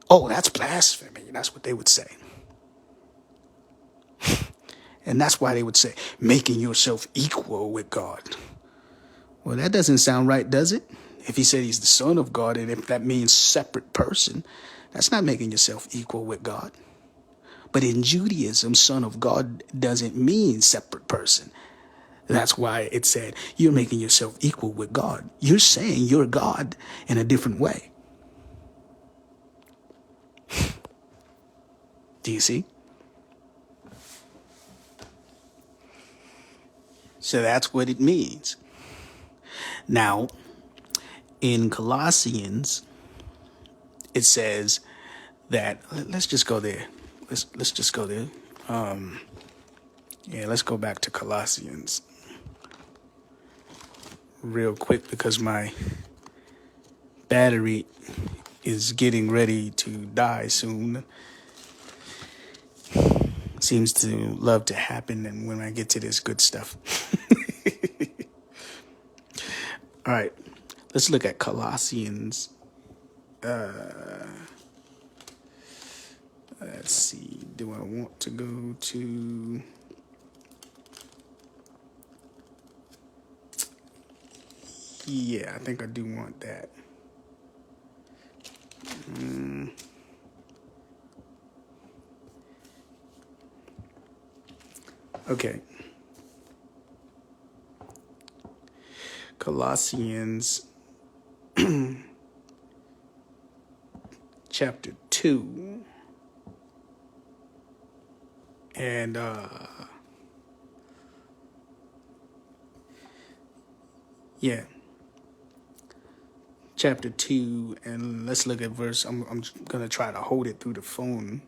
Oh, that's blasphemy. That's what they would say. And that's why they would say, making yourself equal with God. Well, that doesn't sound right, does it? If he said he's the Son of God, and if that means separate person, that's not making yourself equal with God. But in Judaism, Son of God doesn't mean separate person. That's why it said, you're making yourself equal with God. You're saying you're God in a different way. Do you see? So that's what it means. Now, in Colossians, it says that, let's just go there. Let's just go there. Let's go back to Colossians real quick, because my battery is getting ready to die soon. Seems to love to happen and when I get to this good stuff. All right, let's look at Colossians. Let's see, do I want to go to... Yeah, I think I do want that. Okay. Colossians chapter 2. And chapter 2, and let's look at verse. I'm going to try to hold it through the phone.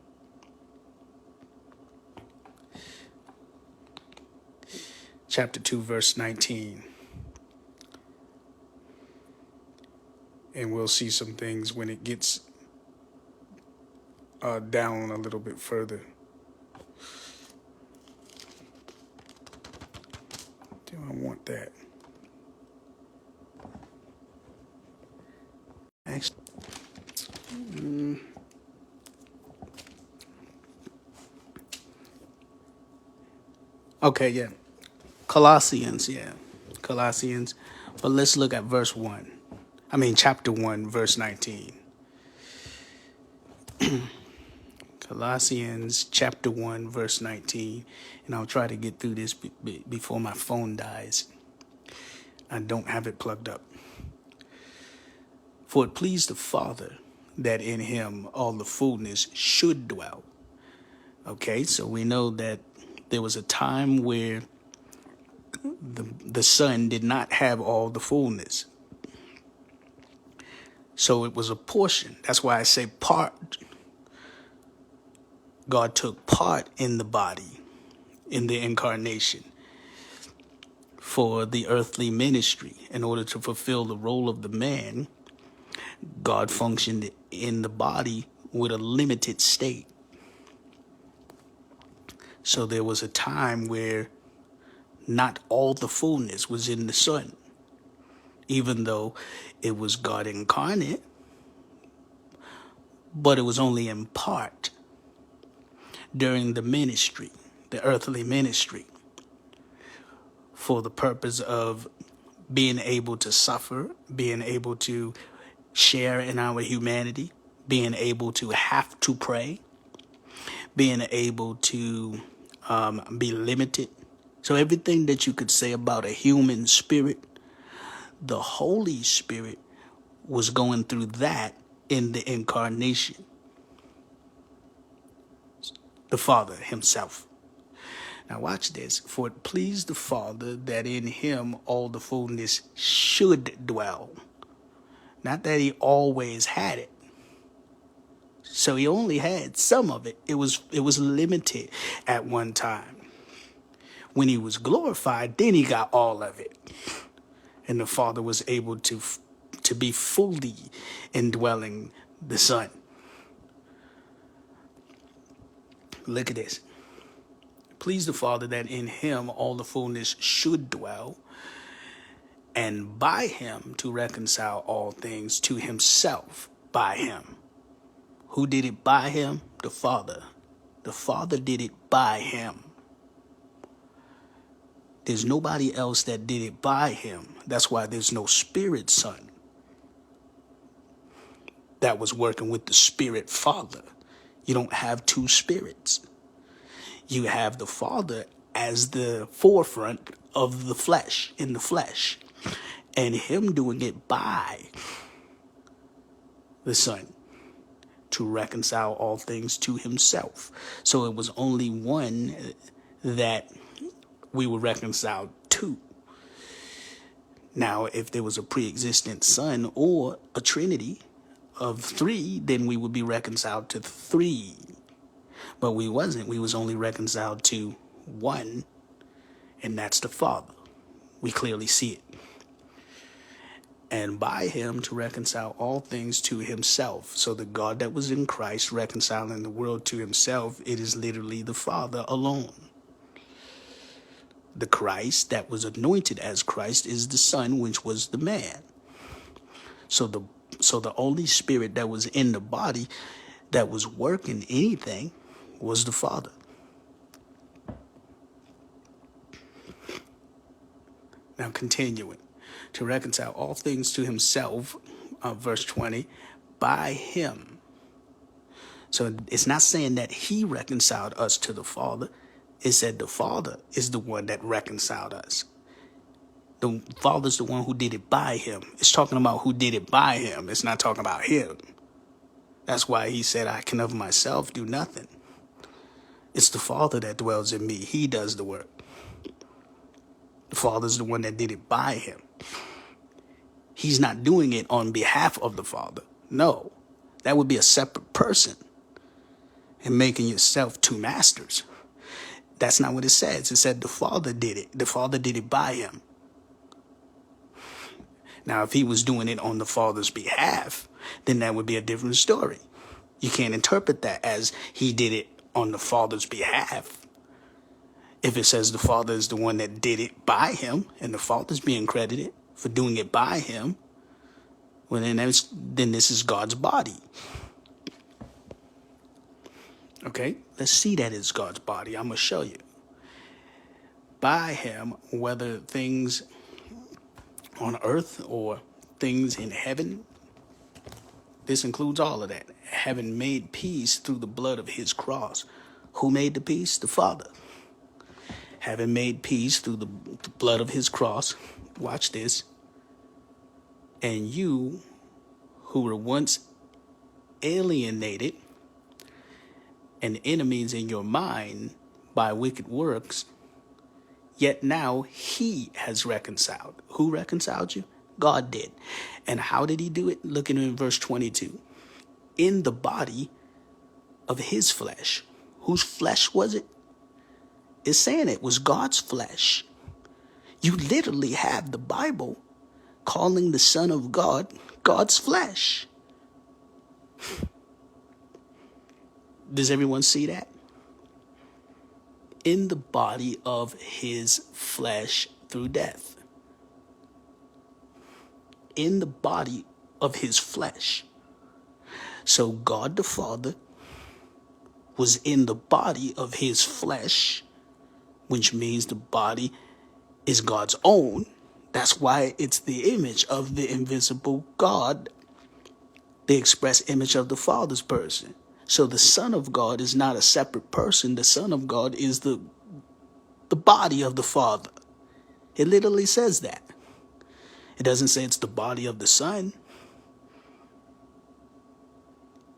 Chapter 2, verse 19. And we'll see some things when it gets down a little bit further. Do I want that? Actually, okay, yeah. Colossians. But let's look at verse 1. Chapter 1, verse 19. Colossians chapter 1, verse 19. And I'll try to get through this before my phone dies. I don't have it plugged up. For it pleased the Father that in him all the fullness should dwell. Okay, so we know that there was a time where the Son did not have all the fullness. So it was a portion. That's why I say part. God took part in the body, in the incarnation, for the earthly ministry. In order to fulfill the role of the man, God functioned in the body with a limited state. So there was a time where not all the fullness was in the Son, even though it was God incarnate, but it was only in part during the ministry, the earthly ministry, for the purpose of being able to suffer, being able to share in our humanity, being able to have to pray, being able to be limited. So everything that you could say about a human spirit, the Holy Spirit was going through that in the incarnation. The Father himself. Now watch this. For it pleased the Father that in him all the fullness should dwell. Not that he always had it. So he only had some of it. It was limited at one time. When he was glorified, then he got all of it. And the Father was able to be fully indwelling the Son. Look at this. Please the Father that in him all the fullness should dwell, and by him to reconcile all things to himself by him. Who did it by him? The Father. The Father did it by him. There's nobody else that did it by him. That's why there's no Spirit Son that was working with the Spirit Father. You don't have two spirits. You have the Father as the forefront of the flesh, in the flesh, and him doing it by the Son to reconcile all things to himself. So it was only one that we were reconciled to. Now, if there was a pre-existent Son or a Trinity of three, then we would be reconciled to three. But we wasn't. We was only reconciled to one, and that's the Father. We clearly see it. And by him to reconcile all things to himself. So the God that was in Christ reconciling the world to himself, it is literally the Father alone. The Christ that was anointed as Christ is the Son, which was the man. So the Holy Spirit that was in the body that was working anything was the Father. Now continuing. To reconcile all things to himself, verse 20, by him. So it's not saying that he reconciled us to the Father. It said the Father is the one that reconciled us. The Father's the one who did it by him. It's talking about who did it by him. It's not talking about him. That's why he said, I can of myself do nothing. It's the Father that dwells in me. He does the work. The Father's the one that did it by him. He's not doing it on behalf of the Father. No, that would be a separate person and making yourself two masters. That's not what it says. It said the Father did it. The Father did it by him. Now, if he was doing it on the Father's behalf, then that would be a different story. You can't interpret that as he did it on the Father's behalf. If it says the Father is the one that did it by him, and the Father's being credited for doing it by him, well, then this is God's body. Okay, let's see that it's God's body. I'm going to show you. By him, whether things on earth or things in heaven, this includes all of that. Having made peace through the blood of his cross. Who made the peace? The Father. Having made peace through the blood of his cross. Watch this. And you who were once alienated and enemies in your mind by wicked works, yet now he has reconciled. Who reconciled you? God did. And how did he do it? Looking in verse 22. In the body of his flesh. Whose flesh was it? It's saying it was God's flesh. You literally have the Bible calling the Son of God God's flesh. Does everyone see that? In the body of his flesh through death. In the body of his flesh. So God the Father was in the body of his flesh, which means the body is God's own. That's why it's the image of the invisible God, the express image of the Father's person. So the Son of God is not a separate person. The Son of God is the body of the Father. It literally says that. It doesn't say it's the body of the Son.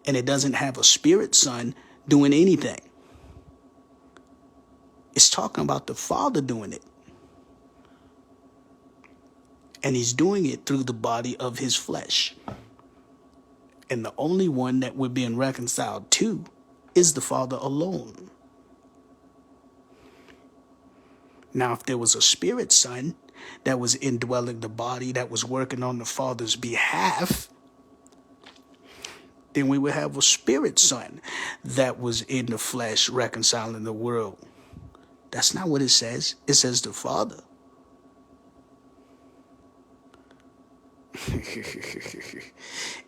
And it doesn't have a spirit son doing anything. It's talking about the Father doing it. And he's doing it through the body of his flesh. And the only one that we're being reconciled to is the Father alone. Now, if there was a spirit son that was indwelling the body, that was working on the Father's behalf, then we would have a spirit son that was in the flesh reconciling the world. That's not what it says. It says the Father.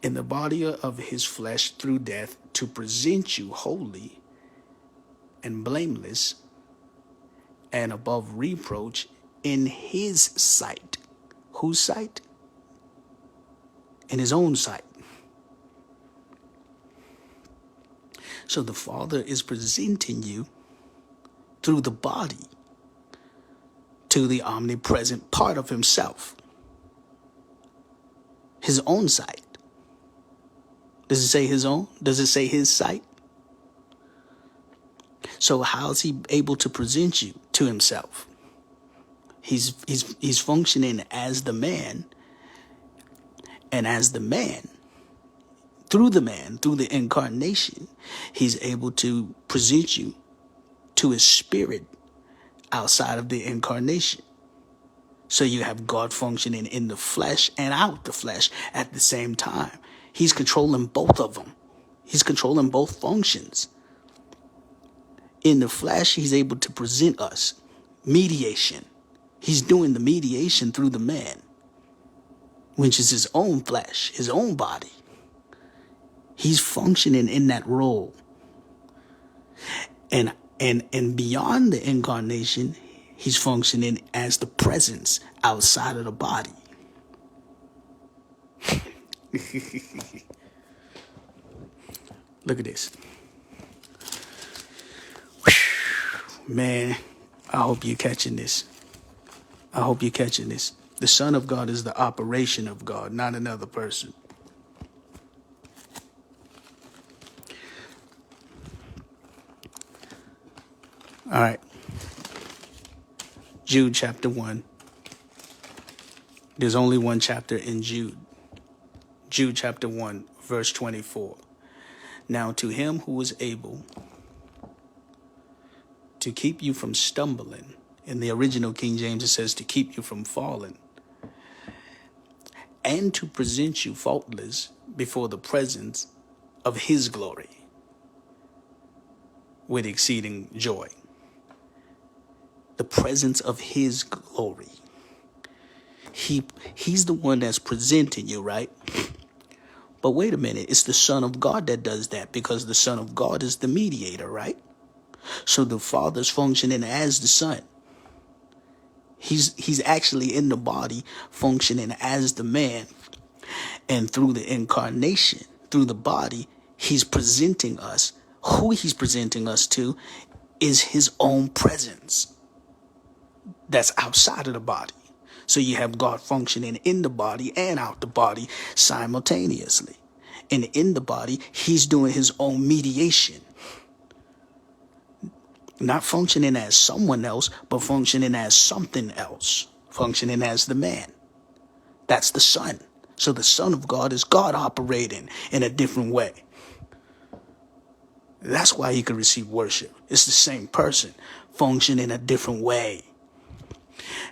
In the body of his flesh through death, to present you holy and blameless and above reproach in his sight. Whose sight? In his own sight. So the Father is presenting you through the body to the omnipresent part of himself. His own sight. Does it say his own? Does it say his sight? So how is he able to present you to himself? He's functioning as the man, and as the man, through the incarnation, he's able to present you to his spirit outside of the incarnation. So you have God functioning in the flesh and out the flesh at the same time. He's controlling both of them. He's controlling both functions. In the flesh, he's able to present us mediation. He's doing the mediation through the man, which is his own flesh, his own body. He's functioning in that role. And beyond the incarnation, he's functioning as the presence outside of the body. Look at this. Man, I hope you're catching this. I hope you're catching this. The Son of God is the operation of God, not another person. All right. Jude chapter 1. There's only one chapter in Jude. Jude chapter 1, verse 24. Now to him who is able to keep you from stumbling. In the original King James, it says to keep you from falling. And to present you faultless before the presence of his glory with exceeding joy. The presence of his glory. He's the one that's presenting you, right? But wait a minute, it's the Son of God that does that, because the Son of God is the mediator, right? So the Father's functioning as the Son. He's actually in the body functioning as the man. And through the incarnation, through the body, he's presenting us. Who he's presenting us to is his own presence that's outside of the body. So you have God functioning in the body and out the body simultaneously. And in the body, he's doing his own mediation. Not functioning as someone else, but functioning as something else. Functioning as the man. That's the Son. So the Son of God is God operating in a different way. That's why he can receive worship. It's the same person functioning in a different way.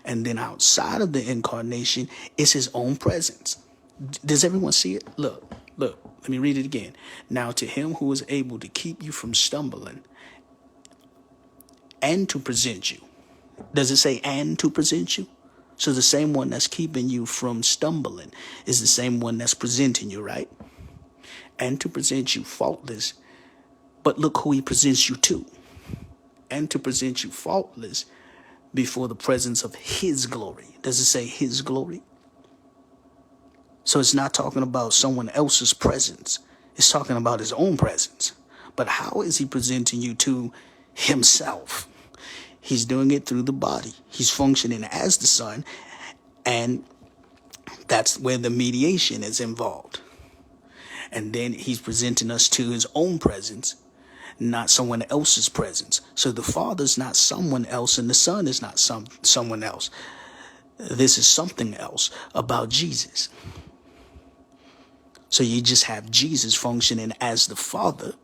And then outside of the incarnation, it's his own presence. Does everyone see it? Look, let me read it again. Now to him who is able to keep you from stumbling and to present you. Does it say and to present you? So the same one that's keeping you from stumbling is the same one that's presenting you, right? And to present you faultless. But look who he presents you to. And to present you faultless before the presence of his glory. Does it say his glory? So it's not talking about someone else's presence. It's talking about his own presence. But how is he presenting you to himself? He's doing it through the body. He's functioning as the Son, and that's where the mediation is involved. And then he's presenting us to his own presence, not someone else's presence. So the Father's not someone else, and the Son is not someone else. This is something else about Jesus. So you just have Jesus functioning as the Father,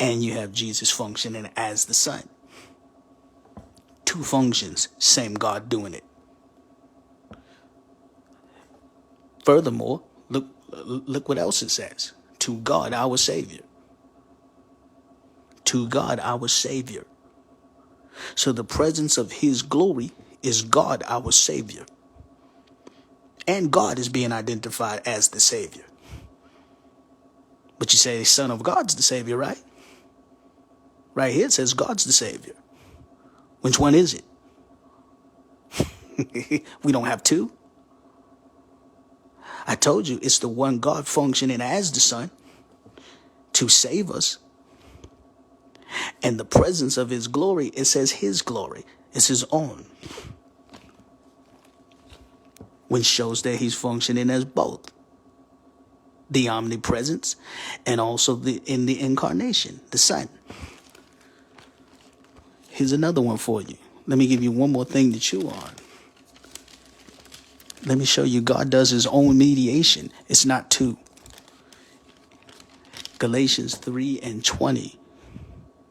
and you have Jesus functioning as the Son. Two functions, same God doing it. Furthermore, look what else it says. To God, our Savior. To God, our Savior. So the presence of his glory is God, our Savior. And God is being identified as the Savior. But you say the Son of God's the Savior, right? Right here it says God's the Savior. Which one is it? We don't have two. I told you it's the one God functioning as the Son to save us. And the presence of his glory, it says his glory. It's his own. Which shows that he's functioning as both. The omnipresence and also in the incarnation, the Son. Here's another one for you. Let me give you one more thing to chew on. Let me show you God does his own mediation. It's not two. Galatians 3:20.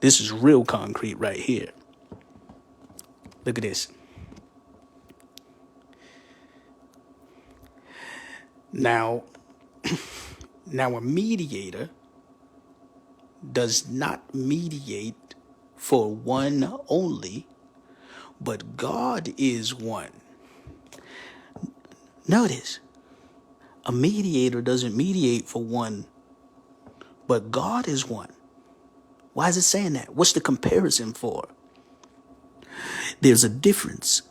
This is real concrete right here. Look at this. Now a mediator does not mediate for one only, but God is one. Notice, a mediator doesn't mediate for one, but God is one. Why is it saying that? What's the comparison for? There's a difference.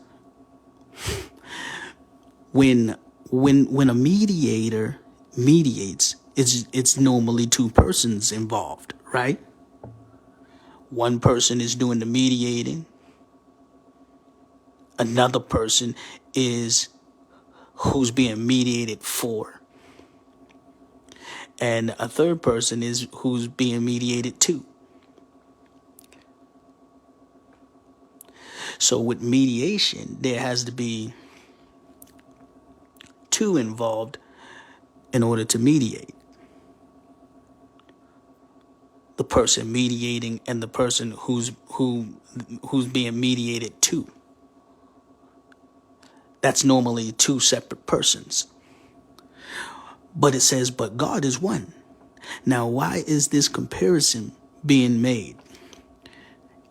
When a mediator mediates, it's normally two persons involved, right? One person is doing the mediating. Another person is who's being mediated for. And a third person is who's being mediated to. So with mediation, there has to be two involved in order to mediate. The person mediating and the person who's being mediated to. That's normally two separate persons. But it says, but God is one. Now, why is this comparison being made?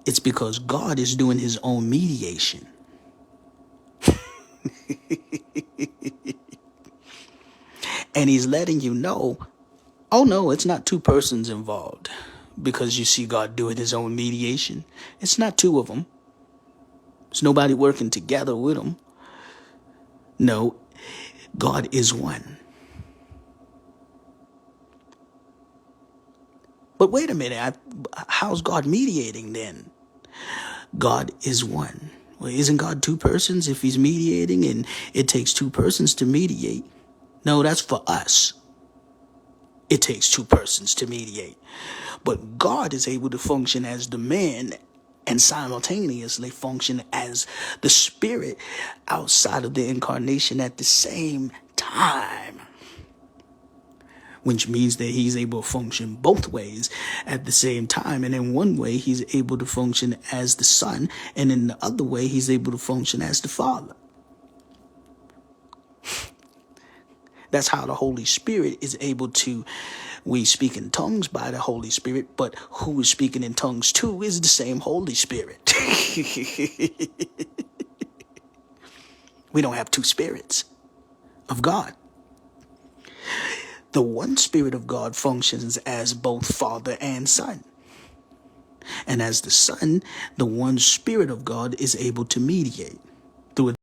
It's because God is doing his own mediation. And he's letting you know, oh no, it's not two persons involved. Because you see God doing his own mediation. It's not two of them. There's nobody working together with him. No, God is one. But wait a minute, how's God mediating then? God is one. Well, isn't God two persons if he's mediating and it takes two persons to mediate? No, that's for us. It takes two persons to mediate. But God is able to function as the man and simultaneously function as the spirit outside of the incarnation at the same time. Which means that he's able to function both ways at the same time. And in one way, he's able to function as the Son. And in the other way, he's able to function as the Father. That's how the Holy Spirit is able to, we speak in tongues by the Holy Spirit, but who is speaking in tongues to is the same Holy Spirit. We don't have two spirits of God. The one Spirit of God functions as both Father and Son. And as the Son, the one Spirit of God is able to mediate through